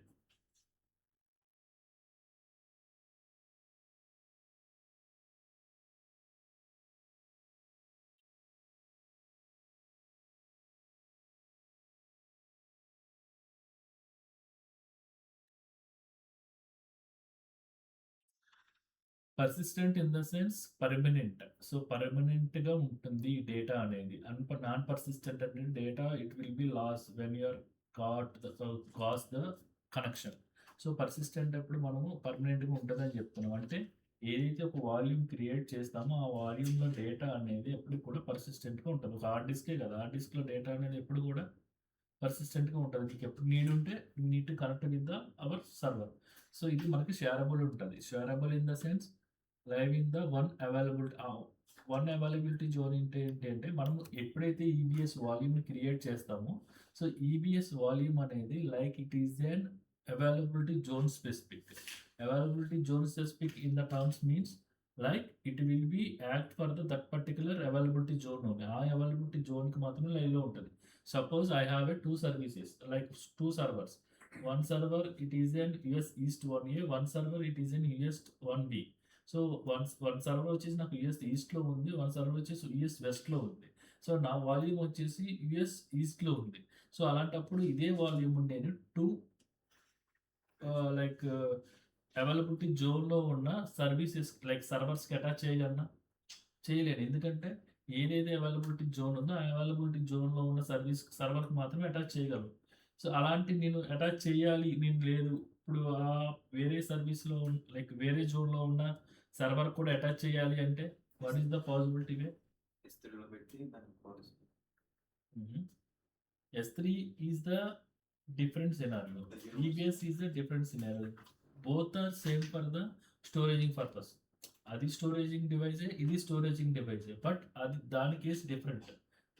persistent in the sense permanent. So పర్మనెంట్గా ఉంటుంది ఈ data అనేది. Non persistent అంటే data it will be loss when your cause the connection. So persistent అప్పుడు మనము పర్మనెంట్గా ఉంటుందని చెప్తున్నాం. అంటే ఏదైతే ఒక వాల్యూమ్ క్రియేట్ చేస్తామో ఆ వాల్యూమ్లో డేటా అనేది ఎప్పుడు కూడా పర్సిస్టెంట్గా ఉంటుంది. ఒక హార్డ్ డిస్కే కదా, హార్డ్ డిస్క్లో డేటా అనేది ఎప్పుడు కూడా పర్సిస్టెంట్గా ఉంటుంది. మీకు ఎప్పుడు నీడ్ ఉంటే need to connect with the our server. So ఇది మనకి షేరబుల్ ఉంటుంది. Shareable in the sense live in the one availability zone ఏంటంటే మనము ఎప్పుడైతే EBS వాల్యూమ్ని క్రియేట్ చేస్తామో, సో EBS వాల్యూమ్ అనేది like it is an availability zone specific. Availability zone specific in the terms means like it will be act for that particular availability zone only. ఆ availability జోన్కి మాత్రమే లైవ్లో ఉంటుంది. Suppose I have a 2 services like 2 servers. One server it is an US East 1A, one server it is an US 1B. So one server వచ్చేసి నాకు US ఈస్ట్లో ఉంది, one server వచ్చేసి US వెస్ట్లో ఉంది. సో నా వాల్యూమ్ వచ్చేసి US ఈస్ట్లో ఉంది. సో అలాంటప్పుడు ఇదే వాల్యూమ్ నేను 2 లైక్ అవైలబిలిటీ జోన్‌లో ఉన్న సర్వీసెస్ లైక్ సర్వర్స్‌కి అటాచ్ చేయగలనా? చేయలేను. ఎందుకంటే ఏదైతే అవైలబిలిటీ జోన్ ఉందో, ఆ అవైలబిలిటీ జోన్‌లో ఉన్న సర్వర్‌కి మాత్రమే అటాచ్ చేయగలను. సో, అలాంటి నేను అటాచ్ చేయాలి నేను లేదు. ఇప్పుడు వేరే సర్వీస్‌లో లైక్ వేరే జోన్‌లో ఉన్న సర్వర్ కూడా అటాచ్ చేయాలి అంటే what is the possibility way? S3లో పెట్టి దాన్ని పోలీస్ హుహు. S3 is the different scenario. EBS is the different scenario. Both are same for the storaging purpose. అది స్టోరేజింగ్ డివైసే, ఇది స్టోరేజింగ్ డివైసే. బట్ అది దాని కేస్ డిఫరెంట్.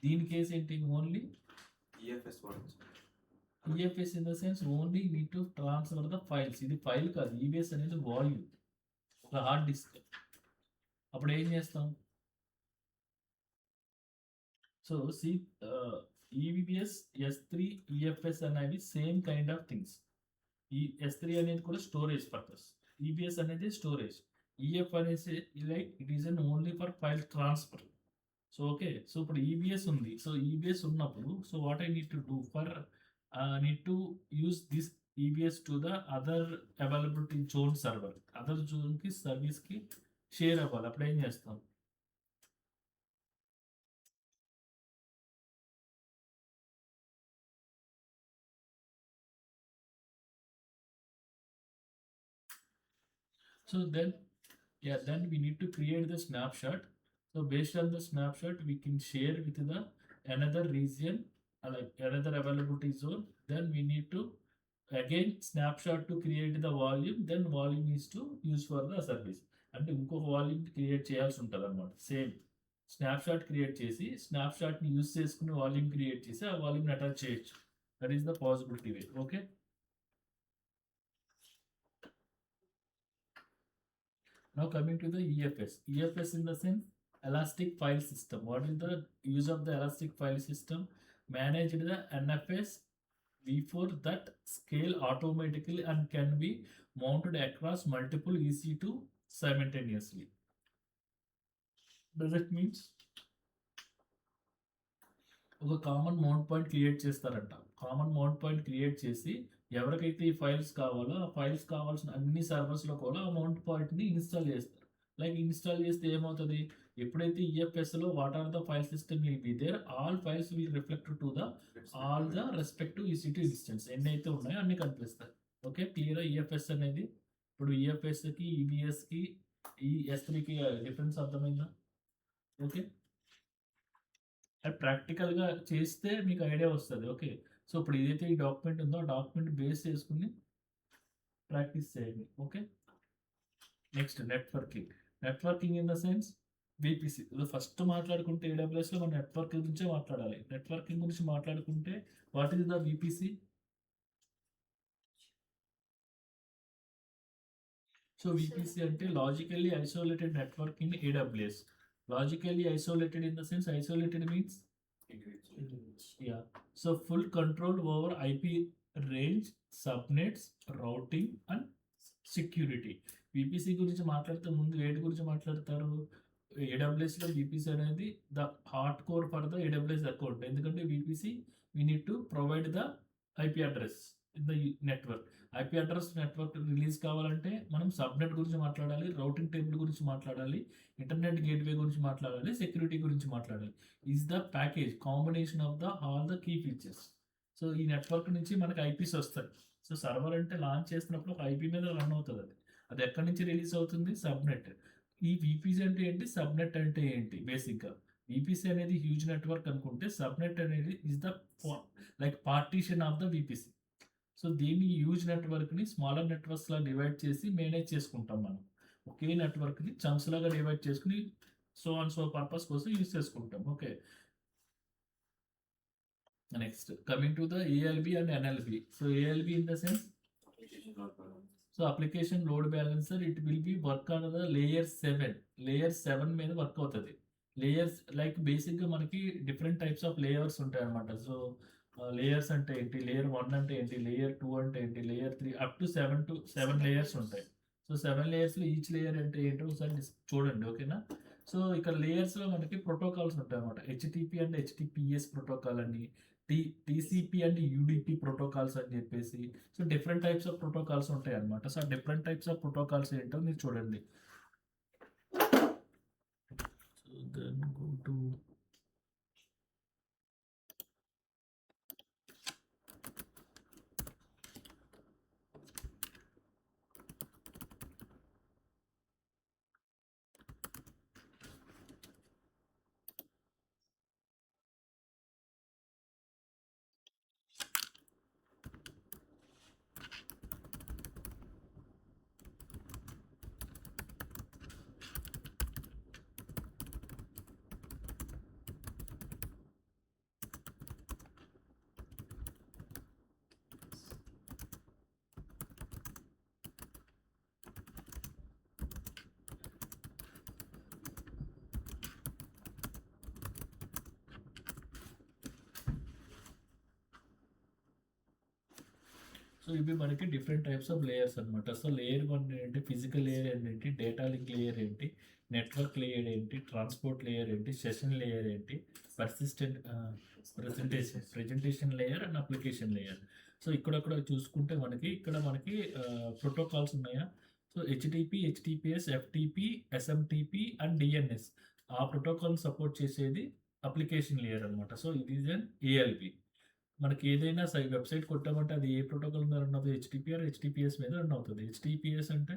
దీని కేస్ ఏంటి? ఓన్లీ EFS వాడచ్చు. EFS in the sense only need to transfer the files. ఇది ఫైల్ కాదు. EBS అనేది వాల్యూమ్. ఒక హార్డ్ డిస్క్. అప్పుడు ఏం చేస్తాం? So see EBS, S3, EFS అనేవి సేమ్ కైండ్ ఆఫ్ థింగ్స్. ఈ S3 అనేది కూడా స్టోరేజ్ పర్పస్. EBS అనేది స్టోరేజ్. EF అనేసి like it is an only for file transfer. So okay. So ఇప్పుడు EBS ఉంది. సో EBS ఉన్నప్పుడు so what I need to do for need to use this EBS to the other availability zone server. Other జోన్‌కి సర్వీస్‌కి share అవ్వాలి. అప్పుడు ఏం చేస్తాం? So then we need to create the snapshot. So based on the snapshot, we can share with the another region, like another availability zone. Then we need to again snapshot to create the volume. Then volume is to use for the service. అంటే ఇంకొక volume create చేయాల్సి ఉంటుంది అనమాట. Same snapshot create చేసి స్నాప్షాట్ని use చేసుకుని volume create చేసి ఆ వాల్యూమ్ని attach చేయొచ్చు. That is the possibility way. Okay. Now coming to the EFS. EFS in the sense elastic file system. What is the use of the elastic file system? Managed the NFS before that scale automatically and can be mounted across multiple EC2 simultaneously. Does it means ఒక common mount point create చేస్తారంట. Common mount point create చేసి ఎవరికైతే ఈ files కావాలో ఆ files కావాల్సిన అన్ని సర్వర్స్లో కూడా ఆ మౌంట్ పాయింట్ని ఇన్స్టాల్ చేస్తారు. లైక్ ఇన్స్టాల్ చేస్తే ఏమవుతుంది? ఎప్పుడైతే ఈఎఫ్ఎస్లో what are the file system will be there, all files will reflect to the all the respective EC2 instance ఎన్ని అయితే ఉన్నాయో అన్ని కనిపిస్తాయి. Okay, clear. ఈఎఫ్ఎస్ అనేది ఇప్పుడు ఈఎఫ్ఎస్కి EBSకి ఈ S3కి డిఫరెన్స్ అర్థమైందా? ఓకే, అది ప్రాక్టికల్గా చేస్తే మీకు ఐడియా వస్తుంది. ఓకే, సో ఇప్పుడు ఏదైతే ఈ డాక్యుమెంట్ ఉందో ఆ డాక్యుమెంట్ బేస్ చేసుకుని ప్రాక్టీస్ చేయండి. Okay, next networking. Networking in the sense VPC. First మాట్లాడుకుంటే AWSలో మనం నెట్వర్క్ గురించే మాట్లాడాలి. నెట్వర్కింగ్ గురించి మాట్లాడుకుంటే what is the VPC? So VPC అంటే logically isolated network in AWS. Logically isolated in the sense isolated means yeah, so full control over IP range, subnets, routing and security. VPC గురించి మాట్లాడితే ముందు వేటి గురించి మాట్లాడతారు? AWSలో VPC అనేది the hard core for the AWS account. ఎందుకంటే VPC we need to provide the IP address in the network. IP address network release కావాలంటే మనం సబ్నెట్ గురించి మాట్లాడాలి, రౌటింగ్ టేబుల్ గురించి మాట్లాడాలి, ఇంటర్నెట్ గేట్వే గురించి మాట్లాడాలి, సెక్యూరిటీ గురించి మాట్లాడాలి. Is the package combination of the all the key features. So ఈ నెట్వర్క్ నుంచి మనకి IPs వస్తాయి. సో సర్వర్ అంటే లాంచ్ చేసినప్పుడు ఒక IP మీద రన్ అవుతుంది. అది ఎక్కడి నుంచి రిలీజ్ అవుతుంది? సబ్నెట్. ఈ VPC అంటే ఏంటి, సబ్నెట్ అంటే ఏంటి? బేసిక్గా VPC అనేది హ్యూజ్ నెట్వర్క్ అనుకుంటే సబ్నెట్ అనేది is the like partition of the VPC. So దీన్ని హ్యూజ్ నెట్వర్క్ని స్మాలర్ నెట్వర్క్స్ లా డివైడ్ చేసి మేనేజ్ చేసుకుంటాం. మనం ఒకే నెట్వర్క్ని చంక్స్ లాగా డివైడ్ చేసుకుని సో అండ్ సో పర్పస్ కోసం యూజ్ చేసుకుంటాం. Okay, next coming to the ALB and NLB. So ALB in the sense so application load balancer. It will B work on the layer 7. Layer 7 మీద work అవుతుంది. Layers like బేసిక్గా మనకి different types of layers ఉంటాయి అన్నమాట. So layers అంటే ఏంటి, layer 1 అంటే ఏంటి, లేయర్ 2 అంటే ఏంటి, లేయర్ 3 అప్ టు 7 లేయర్స్ ఉంటాయి. సో 7 లేయర్స్లో ఈచ్ లేయర్ అంటే ఏంటో ఒకసారి చూడండి. ఓకేనా? సో ఇక్కడ లేయర్స్లో మనకి ప్రోటోకాల్స్ ఉంటాయి అనమాట. హెచ్టిపి అండ్ హెచ్టిపిఎస్ ప్రోటోకాల్ అని, టీసీపీ అండ్ యూడిపి ప్రోటోకాల్స్ అని చెప్పేసి, so different types of protocols ఉంటాయి అనమాట. సో ఆ డిఫరెంట్ టైప్స్ ఆఫ్ ప్రోటోకాల్స్ ఏంటో మీరు చూడండి. So then go to so ఇవి మనకి డిఫరెంట్ టైప్స్ ఆఫ్ లేయర్స్ అనమాట. సో లేయర్ 1 ఏంటి, ఫిజికల్ లేయర్ ఏంటి, డేటా లింక్ లేయర్ ఏంటి, నెట్వర్క్ లేయర్ ఏంటి, ట్రాన్స్పోర్ట్ లేయర్ ఏంటి, సెషన్ లేయర్ ఏంటి, persistent presentation layer and application layer. So ఇక్కడక్కడ చూసుకుంటే ఇక్కడ మనకి ప్రోటోకాల్స్ ఉన్నాయా. So HTTP, HTTPS, FTP, SMTP and DNS ఆ ప్రోటోకాల్ సపోర్ట్ చేసేది అప్లికేషన్ లేయర్ అనమాట. సో ఇది ఈజ్ అన్ ఏఎల్పి. మనకి ఏదైనా వెబ్సైట్ కొట్టామంటే అది ఏ ప్రోటోకాల్ మీద రన్ అవుతుంది, హెచ్టిపి ఆర్ హెచ్టిపిఎస్ మీద రన్ అవుతుంది. హెచ్టిపిఎస్ అంటే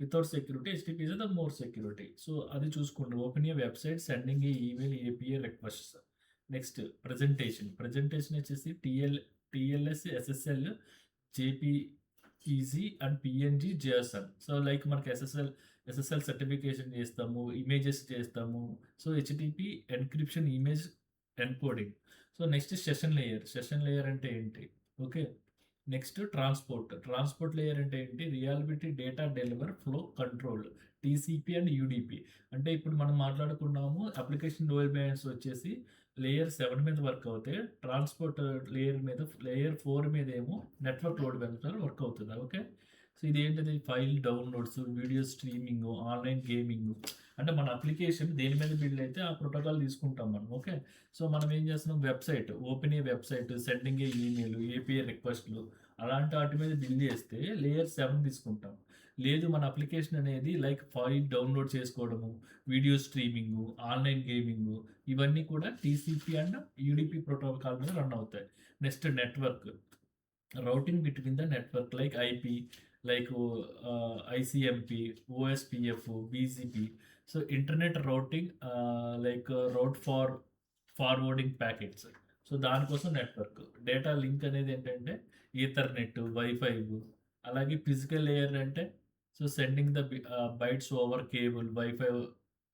వితౌట్ సెక్యూరిటీ, హెచ్టిపిఎస్ అంటే మోర్ సెక్యూరిటీ. సో అది చూసుకోండి. Open a website, sending a email, API request. Next presentation వచ్చేసి TLS, SSL, JPEG and PNG, JSON. So like మనకి ఎస్ఎస్ఎల్ సర్టిఫికేషన్ చేస్తాము, images చేస్తాము. So HTTP encryption, image encoding. So next session layer అంటే ఏంటి, okay. Next transport layer అంటే ఏంటి, reality data deliver flow control, TCP and UDP. అంటే ఇప్పుడు మనం మాట్లాడుకున్నాము అప్లికేషన్ డెవలప్మెంట్స్ వచ్చేసి లేయర్ 7 మీద వర్క్ అవుతాయి. ట్రాన్స్పోర్ట్ లేయర్ 4 మీద ఏమో నెట్వర్క్ లోడ్ బ్యాలెన్సర్ వర్క్ అవుతుంది, ఓకే. సో ఇది ఏంటిది, file downloads, video streaming, online gaming. అంటే మన అప్లికేషన్ దేని మీద బిల్డ్ అయితే ఆ ప్రోటోకాల్ తీసుకుంటాం మనం, ఓకే. సో మనం ఏం చేస్తున్నాం, website, open a website, sending a email, API రిక్వెస్ట్లు అలాంటి వాటి మీద బిల్డ్ చేస్తే లేయర్ 7 తీసుకుంటాం. లేదు మన అప్లికేషన్ అనేది లైక్ ఫైల్ డౌన్లోడ్ చేసుకోవడము, వీడియో స్ట్రీమింగ్, ఆన్లైన్ గేమింగ్, ఇవన్నీ కూడా టీసీపీ అండ్ యూడిపి ప్రోటోకాల్ మీద రన్ అవుతాయి. Next network, routing between the network like IP, like ICMP, OSPF, BGP. So internet routing, route for forwarding packets. So దానికోసం network. Data link అనేది ఏంటంటే ethernet, wifi. అలాగే physical layer అంటే so sending the bytes over cable, wifi,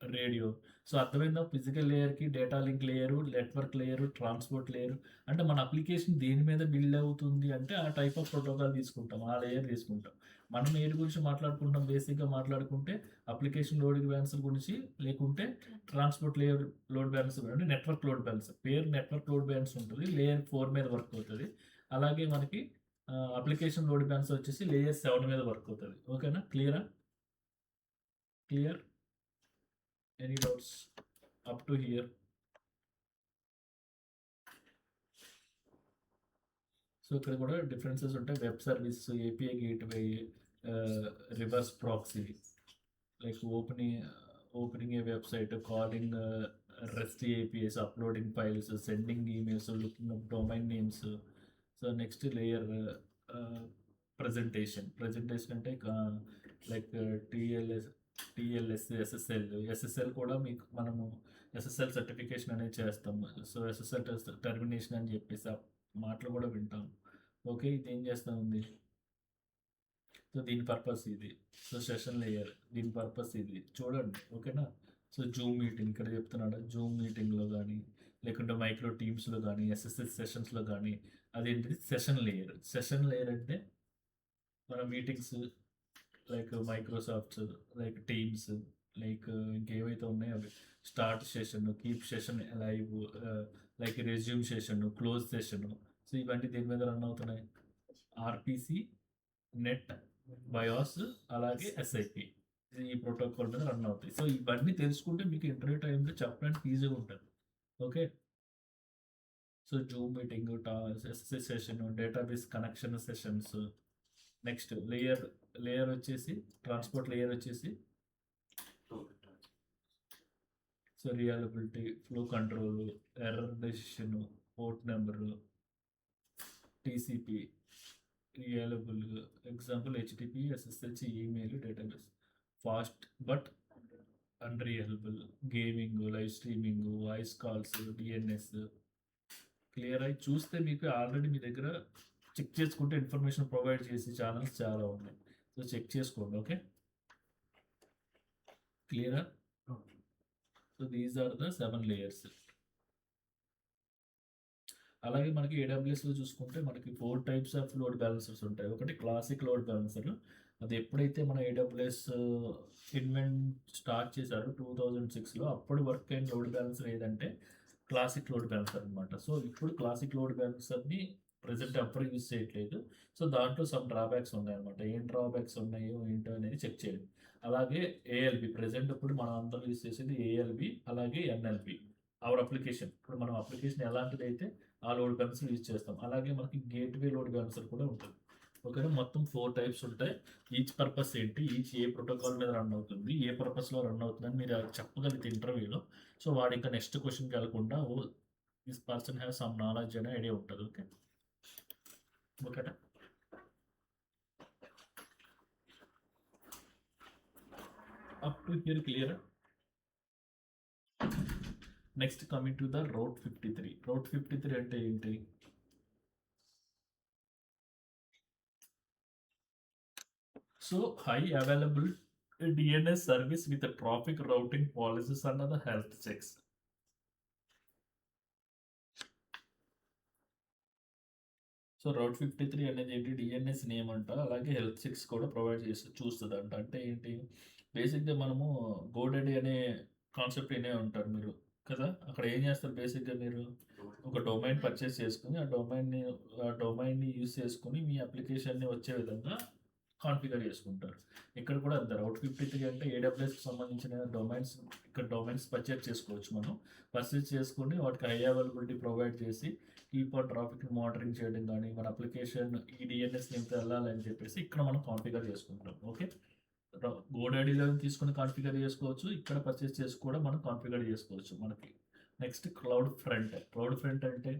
radio. So అర్థమైందా, physical లేయర్కి data link layer, network layer, transport layer. అంటే మన application దేని మీద బిల్డ్ అవుతుంది అంటే ఆ టైప్ ఆఫ్ ప్రోటోకాల్ తీసుకుంటాం, ఆ లేయర్ తీసుకుంటాం. మనం ఏది గురించి మాట్లాడుకుంటాం, బేసిక్గా మాట్లాడుకుంటే అప్లికేషన్ లోడ్ బ్యాలెన్సర్ గురించి, లేకుంటే ట్రాన్స్పోర్ట్ లేయర్ లోడ్ బ్యాలెన్సర్ అంటే నెట్వర్క్ లోడ్ బ్యాలెన్సర్. పేరు నెట్వర్క్ లోడ్ బ్యాలెన్స్ ఉంటుంది, లేయర్ 4 మీద వర్క్ అవుతుంది. అలాగే మనకి అప్లికేషన్ లోడ్ బ్యాలెన్సర్ వచ్చేసి లేయర్ 7 మీద వర్క్ అవుతుంది, ఓకేనా. Clear? Any doubts up to here? So ఇక్కడ కూడా డిఫరెన్సెస్ ఉంటాయి. Web service, API gateway, reverse proxy, like opening a website, calling rest APIs, uploading files, sending emails, looking up domain names. So next layer presentation అంటే like TLS, SSL కూడా మీకు మనము SSL certification అనేది చేస్తాము. So SSL termination అని చెప్పేసి ఆ మాటలు కూడా వింటాం, ఓకే. ఇది ఏం చేస్తూ ఉంది, సో దీని పర్పస్ ఇది. సో సెషన్ లేయర్, దీని పర్పస్ ఇది చూడండి, ఓకేనా. సో జూమ్ మీటింగ్ ఇక్కడ చెప్తున్నాడు, జూమ్ మీటింగ్లో కానీ లేకుంటే మైక్రో టీమ్స్లో కానీ ఎస్ఎస్ఎస్ సెషన్స్లో కానీ అదేంటిది సెషన్ లేయర్ అంటే మన meetings like Microsoft, like Teams, like ఇంకేవైతే ఉన్నాయో అవి, start session, keep session live, like resume session, close session. So ఇవన్నీ దేని మీద రన్ అవుతున్నాయి, ఆర్పిసి, నెట్, బయోస్, అలాగే ఎస్ఐపి. ఈ ప్రోటోకాల్ మీద రన్ అవుతాయి. సో ఇవన్నీ తెలుసుకుంటే మీకు ఇంటర్వ్యూ టైంలో చెప్పడానికి ఈజీగా ఉంటుంది. Okay. So Zoom meeting, SSS session, database connection sessions, next layer వచ్చేసి ట్రాన్స్పోర్ట్ లేయర్ వచ్చేసి so reliability, flow control, error decision, port number, TCP, reliable, example HTTP, SSH, email, database, fast but unreliable, gaming, live streaming, voice calls, DNS. Clear అయి చూస్తే మీకు already మీ దగ్గర check చేసుకుంటే information provide చేసే channels చాలా ఉన్నాయి. So check చేసుకోండి. Okay, క్లియరా? So these are the 7 layers. అలాగే మనకి ఏడబ్ల్యూఎస్లో చూసుకుంటే మనకి 4 టైప్స్ ఆఫ్ లోడ్ బ్యాలెన్సర్స్ ఉంటాయి. ఒకటి క్లాసిక్ లోడ్ బ్యాలెన్సర్. అది ఎప్పుడైతే మన ఏడబ్ల్యూఎస్ స్టార్ట్ చేశారో 2006లో, అప్పుడు వర్క్ అయిన లోడ్ బ్యాలెన్సర్ ఏదంటే క్లాసిక్ లోడ్ బ్యాలెన్సర్ అనమాట. సో ఇప్పుడు క్లాసిక్ లోడ్ బ్యాలెన్సర్ని ప్రజెంట్ ఎవ్వరు యూజ్ చేయట్లేదు. సో దాంట్లో సమ్ డ్రాబ్యాక్స్ ఉన్నాయన్నమాట. ఏం డ్రాబ్యాక్స్ ఉన్నాయో ఏంటో అనేది చెక్ చేయండి. అలాగే ఏఎల్బి, ప్రజెంట్ ఇప్పుడు మనం అందరూ యూజ్ చేసేది ఏఎల్బి, అలాగే ఎన్ఎల్బి. అవర్ అప్లికేషన్, ఇప్పుడు మనం అప్లికేషన్ ఎలాంటిది అయితే ఆ లోడ్ బ్యాలెన్సర్ యూజ్ చేస్తాం. అలాగే మనకి గేట్వే లోడ్ బ్యాలెన్సర్ కూడా ఉంటుంది. ఓకేనా, మొత్తం 4 టైప్స్ ఉంటాయి. ఈచ్ పర్పస్ ఏంటి, ఈచ్ ఏ ప్రోటోకాల్ మీద రన్ అవుతుంది, ఏ పర్పస్లో రన్ అవుతుందని మీరు చెప్పగలిగితే ఇంటర్వ్యూలో, సో వాడు ఇంకా నెక్స్ట్ క్వశ్చన్కి వెళ్ళకుండా this person have some knowledge అనే ఐడియా ఉంటుంది. ఓకే, ఓకేనా. Up to here clear. Next coming to the road 53. Road 53 అంటే ఏంటి? So high available DNS service with traffic routing policies and the health checks. So route 53 అనేది ఏంటి, DNS name అంట, అలాగే health checks కూడా provide చేసి చూస్తుంది అంట. అంటే ఏంటి, బేసిక్గా మనము గోడెడి అనే కాన్సెప్ట్ వినే ఉంటారు మీరు కదా. అక్కడ ఏం చేస్తారు, బేసిక్గా మీరు ఒక డొమైన్ పర్చేస్ చేసుకుని ఆ డొమైన్ని యూస్ చేసుకుని మీ అప్లికేషన్ని వచ్చే విధంగా కాన్ఫిగర్ చేసుకుంటారు. ఇక్కడ కూడా అంతే. రౌట్ 53 అంటే ఏడబ్ల్యూఎస్కి సంబంధించిన డొమైన్స్, ఇక్కడ డొమైన్స్ పర్చేస్ చేసుకోవచ్చు. మనం పర్చేస్ చేసుకుని వాటికి హై అవైలబిలిటీ ప్రొవైడ్ చేసి కీప్ ఆన్ ట్రాఫిక్ మానిటరింగ్ చేయడం కానీ, మన అప్లికేషన్ ఈ డిఎన్ఎస్ నేమ్తో వెళ్ళాలని చెప్పేసి ఇక్కడ మనం కాన్ఫిగర్ చేసుకుంటాం. ఓకే, గోడైడీలో తీసుకుని కాన్ఫిగర్ చేసుకోవచ్చు, ఇక్కడ పర్చేస్ చేసి కూడా మనం కాన్ఫిగర్ చేసుకోవచ్చు మనకి. Next cloud front. Cloud front అంటే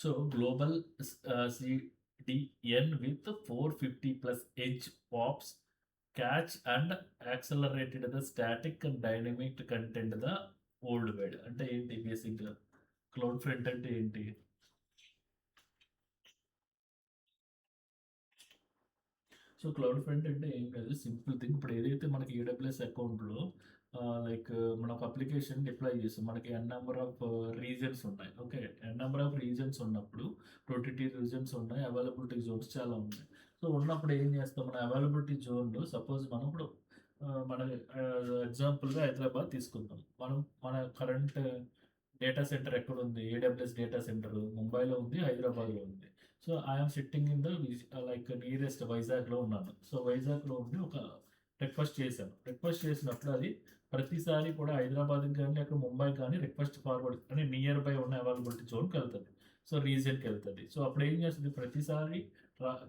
so global CDN with 450+ edge pops catch and accelerated the static and dynamic content the old wide. అంటే ఏంటి బేసిక్గా క్లౌడ్ ఫ్రంట్ అంటే ఏంటి? సో క్లౌడ్ ఫ్రంట్ అంటే ఏం కాదు, సింపుల్ థింగ్. ఇప్పుడు ఏదైతే మనకి ఏడబ్ల్యూఎస్ అకౌంట్లో లైక్ మన ఒక అప్లికేషన్ డిప్లాయ్ చేస్తాం, మనకి ఎన్ నెంబర్ ఆఫ్ రీజన్స్ ఉన్నాయి. Okay, n number of regions ఉన్నప్పుడు 22 రీజన్స్ ఉన్నాయి, అవైలబిలిటీ జోన్స్ చాలా ఉన్నాయి. సో ఉన్నప్పుడు ఏం చేస్తాం, మన అవైలబిలిటీ జోన్లో సపోజ్ మనం ఇప్పుడు మన ఎగ్జాంపుల్గా హైదరాబాద్ తీసుకుందాం. మన కరెంట్ డేటా సెంటర్ ఎక్కడ ఉంది, ఏడబ్ల్యూఎస్ డేటా సెంటర్ ముంబైలో ఉంది, హైదరాబాద్లో ఉంది. So I'm sitting in the like nearest వైజాగ్లో ఉన్నాను. సో వైజాగ్లో ఉండి ఒక రిక్వెస్ట్ చేశాను. రిక్వెస్ట్ చేసినప్పుడు అది ప్రతిసారి కూడా హైదరాబాద్కి కానీ లేక ముంబై కానీ రిక్వెస్ట్ ఫార్వర్డ్ అని నియర్ బై ఉన్న అవైలబిలిటీ జోన్కి వెళ్తుంది, సో రీజియన్కి వెళ్తుంది. సో అప్పుడు ఏం చేస్తుంది, ప్రతిసారి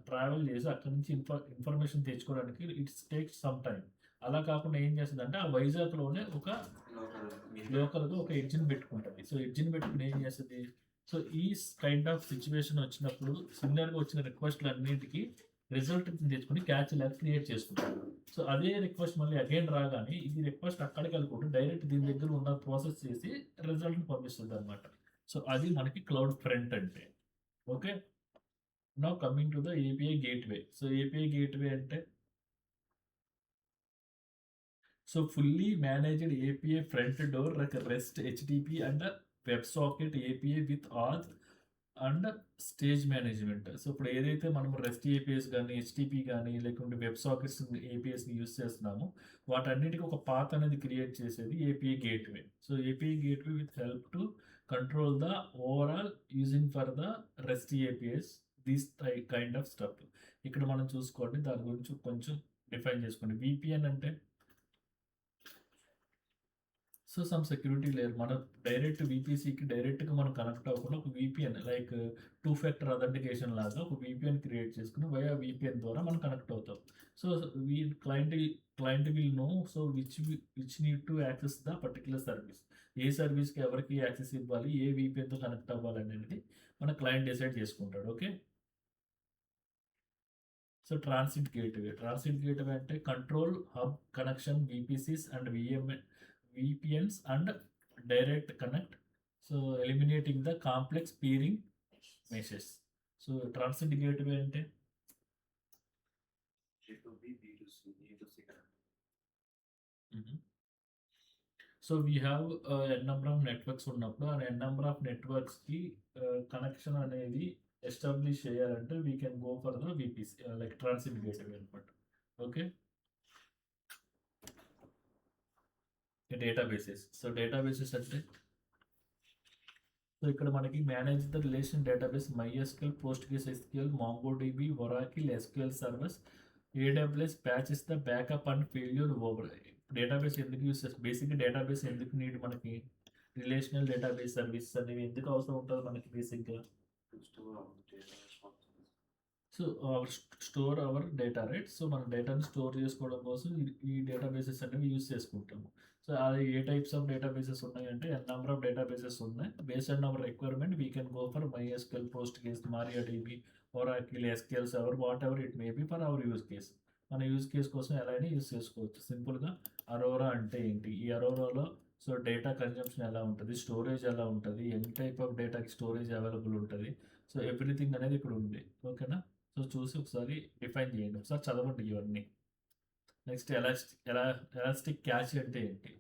ట్రావెల్ చేసి అక్కడ నుంచి ఇన్ఫర్మేషన్ తెచ్చుకోవడానికి ఇట్స్ టేక్స్ సమ్ టైం. అలా కాకుండా ఏం చేస్తుంది అంటే ఆ వైజాగ్లోనే ఒక లోకల్గా ఒక ఎడ్జ్ని పెట్టుకుంటుంది. సో ఎడ్జ్ని పెట్టుకుని ఏం చేస్తుంది, సో ఈ కైండ్ ఆఫ్ సిచ్యువేషన్ వచ్చినప్పుడు సిమిలర్గా వచ్చిన రిక్వెస్ట్లు అన్నింటికి రిజల్ట్ తెచ్చుకుని క్యాచ్ లాగా క్రియేట్ చేసుకుంటారు. సో అదే రిక్వెస్ట్ మళ్ళీ అగైన్ రాగానే ఇది రిక్వెస్ట్ అక్కడికి వెళ్ళకుండా డైరెక్ట్ దీని దగ్గర ఉన్న ప్రాసెస్ చేసి రిజల్ట్ని పంపిస్తుంది అనమాట. సో అది మనకి క్లౌడ్ ఫ్రంట్ అంటే. Okay, now coming to the API gateway. So API gateway అంటే so fully managed API front door like rest HTTP and WebSocket API with auth and stage management. So ఇప్పుడు ఏదైతే మనం rest APS కానీ HTTP కానీ లేకుంటే WebSockets ఏపీఎస్ని use చేస్తున్నామో వాటన్నిటికీ ఒక పాత్ అనేది క్రియేట్ చేసేది API gateway. So API gateway with help to control the overall using for the rest APS this kind of stuff. ఇక్కడ మనం చూసుకోండి, దాని గురించి కొంచెం డిఫైన్ చేసుకోండి. విపిఎన్ అంటే సో సమ్ సెక్యూరిటీ లేయర్. మనం డైరెక్ట్ విపిసికి డైరెక్ట్గా మనం కనెక్ట్ అవ్వకుండా ఒక VPN like two factor authentication లాగా ఒక విపిఎన్ క్రియేట్ చేసుకుని వయా విపిఎన్ ద్వారా మనం కనెక్ట్ అవుతాం. So we client will know so which need to access the particular service. ఏ సర్వీస్కి ఎవరికి యాక్సెస్ ఇవ్వాలి, ఏ విపిఎన్తో కనెక్ట్ అవ్వాలి అనేది మన క్లయింట్ డిసైడ్ చేసుకుంటాడు. ఓకే. సో ట్రాన్సిట్ గేట్వే అంటే control hub connection VPCs and VPNs and direct connect. So eliminating the complex peering meshes. So transit gateway అంటే G2B, B2C, E2C connect. So we have an number of networks ఉన్నప్పుడు ఆ ఎన్ number of నెట్వర్క్స్కి connection అనేది establish చేయాలంటే we can go for the VPC like transit gateway అనమాట. Okay. Databases. So databases అంటే so ఇక్కడ మనకి manage the relation database MySQL, PostgreSQL, MongoDB, Oracle, SQL servers, AWS patches the backup and failure over. Database ఎందుకు use చేస్తాం, బేసిక్గా database ఎందుకు need మనకి, relational database services అనేవి ఎందుకు అవసరం ఉంటుంది మనకి బేసిక్గా. To store our data responsibilities. So store our data right. So మన డేటాని స్టోర్ చేసుకోవడం కోసం ఈ డేటాబేసెస్ అనేవి యూస్ చేసుకుంటాము. సో అది ఏ టైప్స్ ఆఫ్ డేటాబేసెస్ ఉన్నాయంటే ఎన్ నెంబర్ ఆఫ్ డేటాబేసెస్ ఉన్నాయి. Based on hour requirement we can go for MySQL, Postgres, MariaDB, Oracle, SQL server, what ever it may be for hour use case. మన use case కోసం ఎలా అయినా use చేసుకోవచ్చు. సింపుల్గా అరోరా అంటే ఏంటి, ఈ అరోరాలో సో డేటా కన్జంప్షన్ ఎలా ఉంటుంది, స్టోరేజ్ ఎలా ఉంటుంది, ఎన్ని టైప్ ఆఫ్ డేటాకి స్టోరేజ్ అవైలబుల్ ఉంటుంది, సో ఎవ్రీథింగ్ అనేది ఇక్కడ ఉంది. ఓకేనా. సో చూసి ఒకసారి డిఫైన్ చేయండి, ఒకసారి చదవండి ఇవన్నీ. నెక్స్ట్ ఎలాస్టిక్ క్యాచ్ అంటే ఏంటి.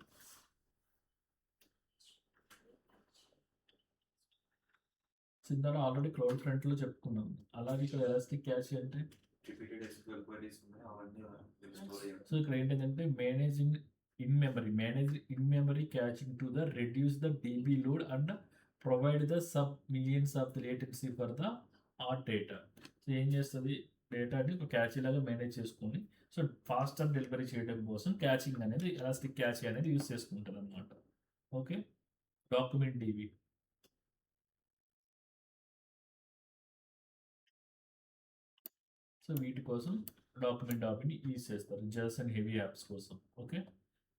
సిందర ఆల్రెడీ క్లౌడ్ ఫ్రంట్లో చెప్పుకున్నాం. అలాగే ఇక్కడ ఎలాస్టిక్ క్యాచ్ అంటే Repeated SQL queries ఉన్నాయి, అవన్నీ will store చేయాలి. సో ఇక్కడ ఏంటంటే managing in memory caching to the reduce the DB load and provide the sub millions of the latency for the our data. So ఏం చేస్తుంది, డేటాని ఒక క్యాచీ లాగా మేనేజ్ చేసుకొని సో ఫాస్టర్ డెలివరీ చేయడం కోసం క్యాచింగ్ అనేది ఎలాస్టిక్ క్యాచీ అనేది యూస్ చేసుకుంటుంది అనమాట. ఓకే. Document DB. సో వీటి కోసం డాక్యుమెంట్ డీబీని యూజ్ చేస్తారు జస్ట్ అండ్ హెవీ యాప్స్ కోసం. ఓకే.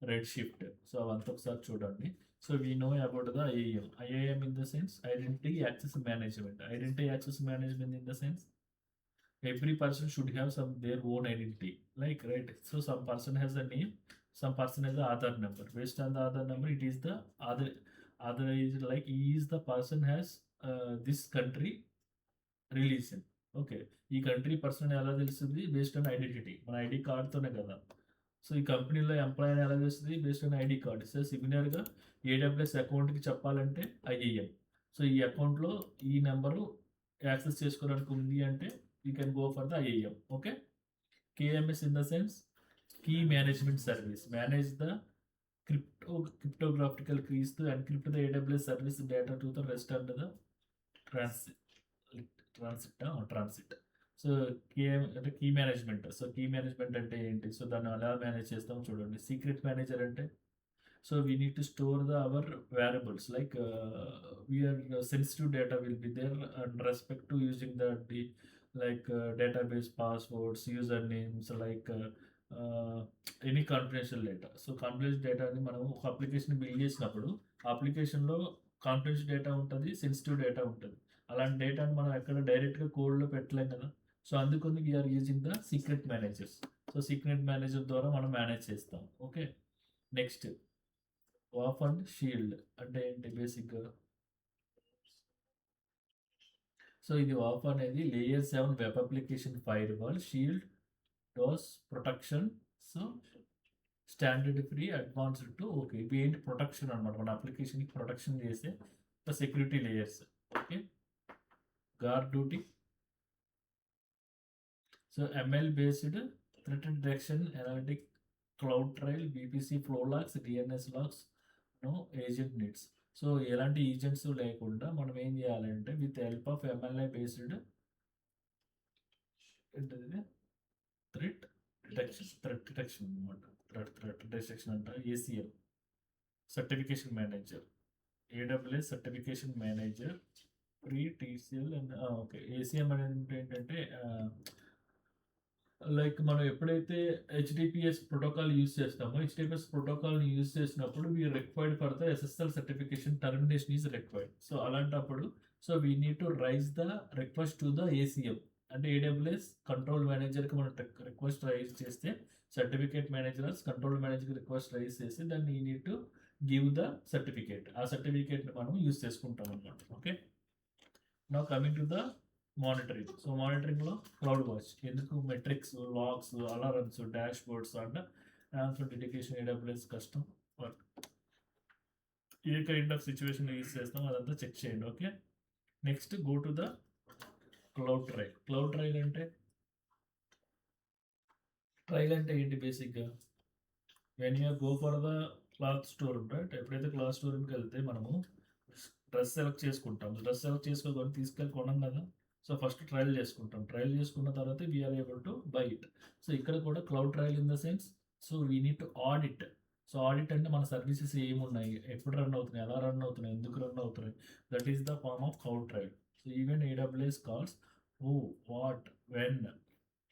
Redshift. సో అవంతా ఒకసారి చూడండి. So we know about the IAM in the sense identity access management in the sense every person should have their own identity, like right. So some person has a name, some person has the Aadhaar number. Based on the Aadhaar number, it is the other is like he is the person has this country religion. Okay. ఈ country person ఎలా తెలుస్తుంది, based on identity, మన ID కార్డ్తోనే కదా. So ఈ కంపెనీలో employee ఎలా తెలుస్తుంది, based on ID card. So సిమిలర్గా AWS అకౌంట్కి చెప్పాలంటే IAM. సో ఈ అకౌంట్లో ఈ నెంబరు యాక్సెస్ చేసుకోవడానికి ఉంది అంటే you can go for the IAM. Okay. KMS in the sense key management service, manage the cryptographical keys to encrypt the AWS service data to the rest under the transit. So key management. So key management అంటే ఏంటి, so దాన్ని ఎలా manage చేస్తాం చూడండి. Secret manager అంటే so we need to store our variables like sensitive data will be there and respect to using the database passwords, usernames, any confidential data. So confidential డేటాని మనం ఒక అప్లికేషన్ బిల్డ్ చేసినప్పుడు అప్లికేషన్లో confidential data ఉంటుంది, sensitive data ఉంటుంది. అలాంటి డేటాని మనం ఎక్కడ డైరెక్ట్గా కోడ్లో పెట్టలేం కదా. సో అందుకని we're using the secret managers. So secret manager ద్వారా మనం మేనేజ్ చేస్తాం. ఓకే. నెక్స్ట్ వాఫ్ అండ్ షీల్డ్ అంటే ఏంటి బేసిక్గా. సో ఇది వాఫ్ అనేది layer 7 web application firewall, shield DoS protection. So standard free, advanced too. Okay. ఇవి ఏంటి, ప్రొటెక్షన్ అనమాట, మన అప్లికేషన్కి ప్రొటెక్షన్ చేసే security layers. Okay. GuardDuty. So ML based threat detection, analytic, cloud trial, VPC flow logs, DNS logs, no agent needs. So ఎలాంటి agents లేకుండా మనం ఏం చేయాలంటే with help of MLI based ఏంటది థ్రెట్ డిటెక్షన్ అనమాట. Threat detection అంట. ACM certification manager, AWS certification manager, pre TCL and okay. ACM అనేది ఏంటంటే లైక్ మనం ఎప్పుడైతే హెచ్డిపిఎస్ ప్రోటోకాల్ యూస్ చేస్తామో హెచ్డిపిఎస్ ప్రోటోకాల్ని యూస్ చేసినప్పుడు we required for the SSL certification termination is required. So అలాంటప్పుడు so we need to raise the request to the ACM అంటే AWS control మేనేజర్కి మనం రిక్వెస్ట్ రైజ్ చేస్తే సర్టిఫికేట్ మేనేజర్స్ కంట్రోల్ మేనేజర్కి request raise చేసి దాన్ని you need to give the certificate. ఆ సర్టిఫికేట్ని మనం యూస్ చేసుకుంటాం అన్నమాట. Okay, now coming to the monitoring. So మానిటరింగ్లో క్లౌడ్ వాచ్ ఎందుకు metrics, logs, alarms, dashboard and answer dedication AWS custom work. ఏ కైండ్ ఆఫ్ సిచ్యువేషన్ యూస్ చేస్తాం అదంతా చెక్ చేయండి. Okay, next go to the cloud trail. Cloud trail అంటే ఏంటి బేసిక్గా when you go for the cloth store right. ఎప్పుడైతే cloth స్టోర్కి వెళ్తే మనము డ్రెస్ సెలెక్ట్ చేసుకుంటాం. డ్రెస్ సెలెక్ట్ చేసుకొని తీసుకెళ్ళి కొనం కదా. సో ఫస్ట్ ట్రయల్ చేసుకుంటాం. ట్రయల్ చేసుకున్న తర్వాత we're able to buy it. So ఇక్కడ కూడా cloud trial in the sense so we need to audit. So audit అంటే మన సర్వీసెస్ ఏమున్నాయి, ఎప్పుడు రన్ అవుతున్నాయి, ఎలా రన్ అవుతున్నాయి, ఎందుకు రన్ అవుతున్నాయి, that is the form of cloud trail. So even AWS calls who, what, when,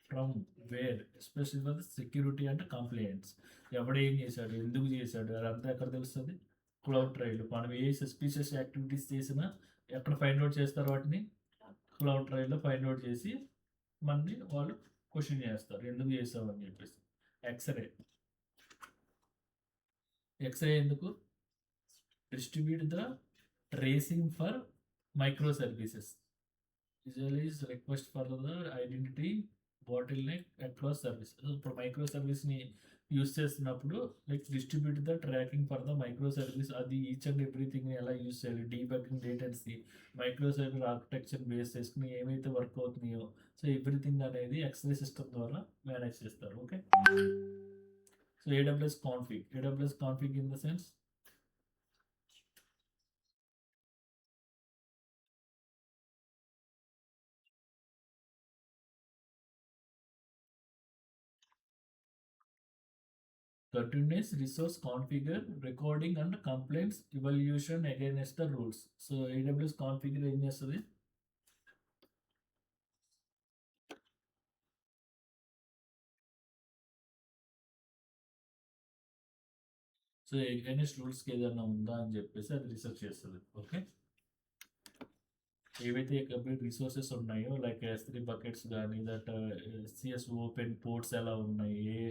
from, where, special for security and complaints. ఎవడేం చేశాడు, ఎందుకు చేశాడు, అదంతా ఎక్కడ తెలుస్తుంది క్లౌడ్ ట్రయల్. మనం ఏ సస్పీషియస్ యాక్టివిటీస్ చేసినా ఎక్కడ ఫైండ్ అవుట్ చేస్తారు వాటిని క్లౌడ్ ట్రయల్లో ఫైండ్ అవుట్ చేసి మనని వాళ్ళు క్వశ్చన్ చేస్తారు ఎందుకు చేస్తావు అని చెప్పేసి. ఎక్స్రే ఎందుకు distribute the tracing for micro services is request for the identity bottle neck across service. ఇప్పుడు మైక్రో సర్వీస్ని యూస్ చేస్తున్నప్పుడు like distribute the tracking for the micro service. అది ఈచ్ అండ్ ఎవ్రీథింగ్ని ఎలా యూస్ చేయాలి, debugging latency, micro service architecture base చేసుకుని ఏమైతే work అవుతున్నాయో so everything అనేది ఎక్స్రే సిస్టమ్ ద్వారా మేనేజ్ చేస్తారు. Okay, so AWS config in the sense continuous resource configure recording and complaints evaluation against the rules. So AWS configure ఏం చేస్తుంది, so against రూల్స్కి ఏదైనా ఉందా అని చెప్పేసి అది రీసెర్చ్ చేస్తుంది. ఓకే, ఏవైతే కంప్లీట్ రిసోర్సెస్ ఉన్నాయో లైక్ S3 బకెట్స్ కానీ దట్ CS ఓపెన్ పోర్ట్స్ ఎలా ఉన్నాయి,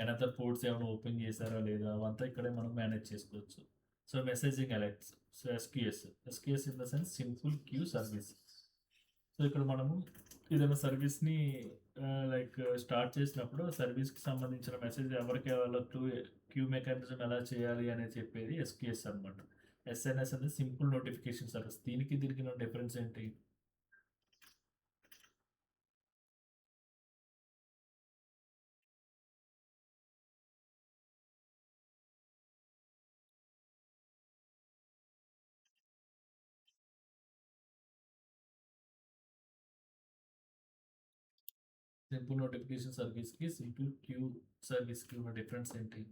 ఎనదర్ పోర్ట్స్ ఏమైనా ఓపెన్ చేశారా లేదా అవంతా ఇక్కడే మనం మేనేజ్ చేసుకోవచ్చు. So messaging alerts, so SQS in the sense simple queue service. So ఇక్కడ మనము ఏదైనా సర్వీస్ని లైక్ స్టార్ట్ చేసినప్పుడు సర్వీస్కి సంబంధించిన మెసేజ్ ఎవరికి వాళ్ళకు క్యూ మెకానిజం ఎలా చేయాలి అనేది చెప్పేది ఎస్క్యూఎస్ అనమాట. ఎస్ఎన్ఎస్ అనేది సింపుల్ నోటిఫికేషన్ సర్వీస్. దీనికి డిఫరెన్స్ ఏంటి, సింపుల్ నోటిఫికేషన్ సర్వీస్కి సింపుల్ క్యూ సర్వీస్కి ఉన్న డిఫరెన్స్ ఏంటి?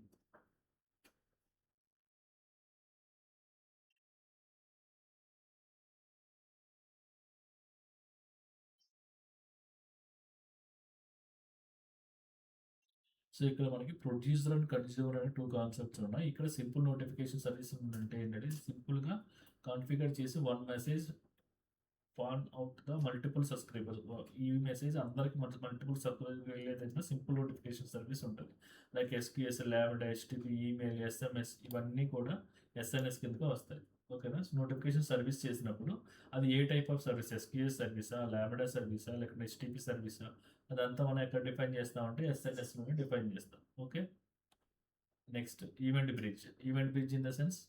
సో ఇక్కడ మనకి ప్రొడ్యూసర్ అండ్ కన్స్యూమర్ అనే 2 కాన్సెప్ట్స్ ఉన్నాయి. ఇక్కడ సింపుల్ నోటిఫికేషన్ సర్వీస్ అంటే ఏంటంటే సింపుల్గా కాన్ఫిగర్ చేసి one message fan out the multiple subscribers. ఈ మెసేజ్ అందరికి మల్టిపుల్ సబ్స్క్రైబర్ వెళ్ళేదైనా సింపుల్ నోటిఫికేషన్ సర్వీస్ ఉంటుంది. Like SQS, lambda, HTTP, email, SMS ఇవన్నీ కూడా SNS కిందగా వస్తాయి. ఓకేనా, నోటిఫికేషన్ సర్వీస్ చేసినప్పుడు అది ఏ టైప్ ఆఫ్ సర్వీస్, SQS సర్వీసా, ల్యామ్డా సర్వీసా, లేకపోతే HTTP సర్వీసా, అదంతా మనం ఎక్కడ డిఫైన్ చేస్తామంటే SNSలోనే డిఫైన్ చేస్తాం. Okay, next event bridge in the sense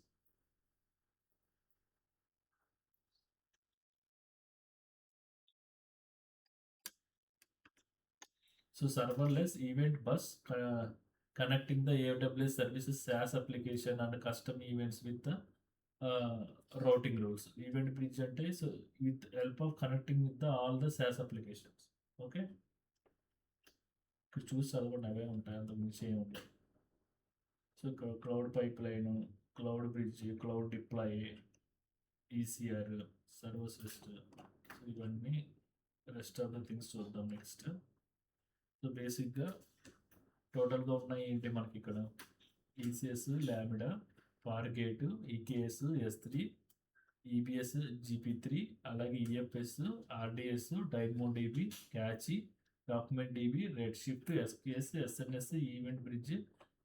so serverless event bus connecting the AWS services SaaS application and custom events with the routing rules. Event bridge అంటే so with help of connecting with the all the SaaS applications. Okay, ఇక్కడ చూసి చదవండి, అవే ఉంటాయి, అంత మించి ఏమి ఉంటాయి. So ఇక్కడ cloud pipeline, cloud bridge, cloud deploy, ECR, service rest, so ఇవన్నీ రెస్ట్ ఆఫ్ ద థింగ్స్ చూద్దాం నెక్స్ట్. సో బేసిక్గా టోటల్గా ఉన్నాయి ఏంటి మనకి ఇక్కడ, ECS, lambda, Fargate, EKS, S3, EBS, GP3, అలాగే EFS, RDS, dynamo DB, cache, document DB, redshift, SPS, SNS, event bridge.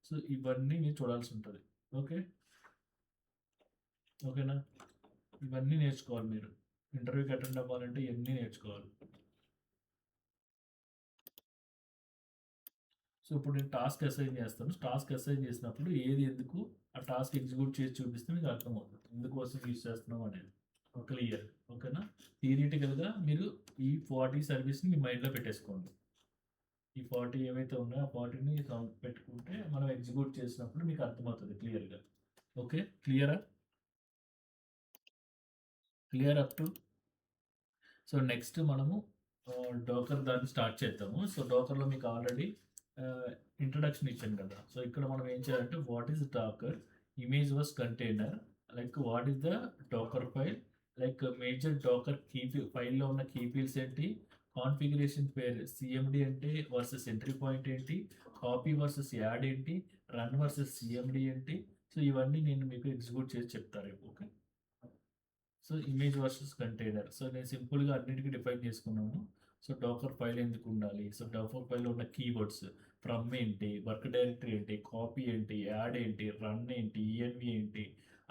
So ఇవన్నీ మీరు చూడాల్సి ఉంటుంది. ఓకే, ఓకేనా, ఇవన్నీ నేర్చుకోవాలి మీరు. ఇంటర్వ్యూకి అటెండ్ అవ్వాలంటే ఇవన్నీ నేర్చుకోవాలి. సో ఇప్పుడు నేను టాస్క్ అసైన్ చేస్తాను. టాస్క్ అసైన్ చేసినప్పుడు ఏది ఎందుకు ఆ టాస్క్ ఎగ్జిక్యూట్ చేసి చూపిస్తే మీకు అర్థమవుతుంది ఎందుకోసం యూజ్ చేస్తున్నాం అనేది. క్లియర్, ఓకేనా. థియరిటికల్గా మీరు ఈ 40 సర్వీస్ని మీ మైండ్లో పెట్టేసుకోండి. ఈ 40 ఏవైతే ఉన్నాయో ఆ 40ని పెట్టుకుంటే మనం ఎగ్జిక్యూట్ చేసినప్పుడు మీకు అర్థమవుతుంది క్లియర్గా. ఓకే, క్లియరా? Clear up to. So next మనము డోకర్ దాన్ని స్టార్ట్ చేద్దాము. సో డోకర్లో మీకు ఆల్రెడీ ఇంట్రడక్షన్ ఇచ్చాను కదా. సో ఇక్కడ మనం ఏం చేయాలంటే what is docker, image was container, like what is the docker file, like major docker కీ ఫైల్లో ఉన్న కీ ఫీల్డ్స్ ఏంటి, కాన్ఫిగరేషన్ పేరు సిఎండి అంటే వర్సెస్ ఎంట్రీ పాయింట్ ఏంటి, కాపీ వర్సెస్ యాడ్ ఏంటి, రన్ వర్సెస్ సిఎండి ఏంటి. సో ఇవన్నీ నేను మీకు ఎగ్జిక్యూట్ చేసి చెప్తాను రేపు. Okay, so image versus container. So నేను సింపుల్గా అన్నిటికీ డిఫైన్ చేసుకున్నాను. సో డోకర్ ఫైల్ ఎందుకు ఉండాలి, సో డోకర్ ఫైల్లో ఉన్న కీవర్డ్స్ ఫ్రమ్ ఏంటి, వర్క్ డైరెక్టరీ ఏంటి, కాపీ ఏంటి, యాడ్ ఏంటి, రన్ ఏంటి, ఈఎన్వి ఏంటి,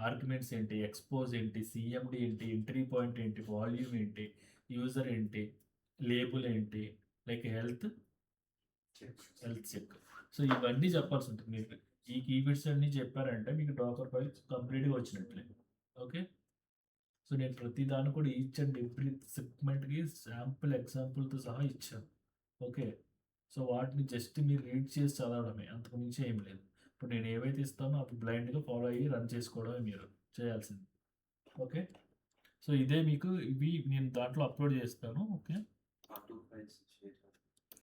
ఆర్గ్యుమెంట్స్ ఏంటి, ఎక్స్పోజ్ ఏంటి, సిఎండి ఏంటి, ఎంట్రీ పాయింట్ ఏంటి, వాల్యూమ్ ఏంటి, యూజర్ ఏంటి, లేబుల్ ఏంటి, లైక్ హెల్త్ చెక్. సో ఇవన్నీ చెప్పాల్సి ఉంటుంది మీరు. ఈ కీవర్డ్స్ అన్నీ చెప్పారంటే మీకు డోకర్ ఫైల్ కంప్లీట్గా వచ్చినట్లే. ఓకే, సో నేను ప్రతి దాన్ని కూడా ఈచ్ అండ్ ఎవ్రీ సెగ్మెంట్కి శాంపుల్ ఎగ్జాంపుల్తో సహా ఇచ్చాను. ఓకే, సో వాటిని జస్ట్ మీరు రీడ్ చేసి చదవడమే, అంతకు మించి ఏం లేదు. ఇప్పుడు నేను ఏవైతే ఇస్తానో అవి బ్లైండ్గా ఫాలో అయ్యి రన్ చేసుకోవడమే మీరు చేయాల్సింది. ఓకే, సో ఇదే మీకు ఇవి నేను దాంట్లో అప్లోడ్ చేస్తాను. ఓకే, ఆ 2 ఫైల్స్ షేర్ చేస్తాను.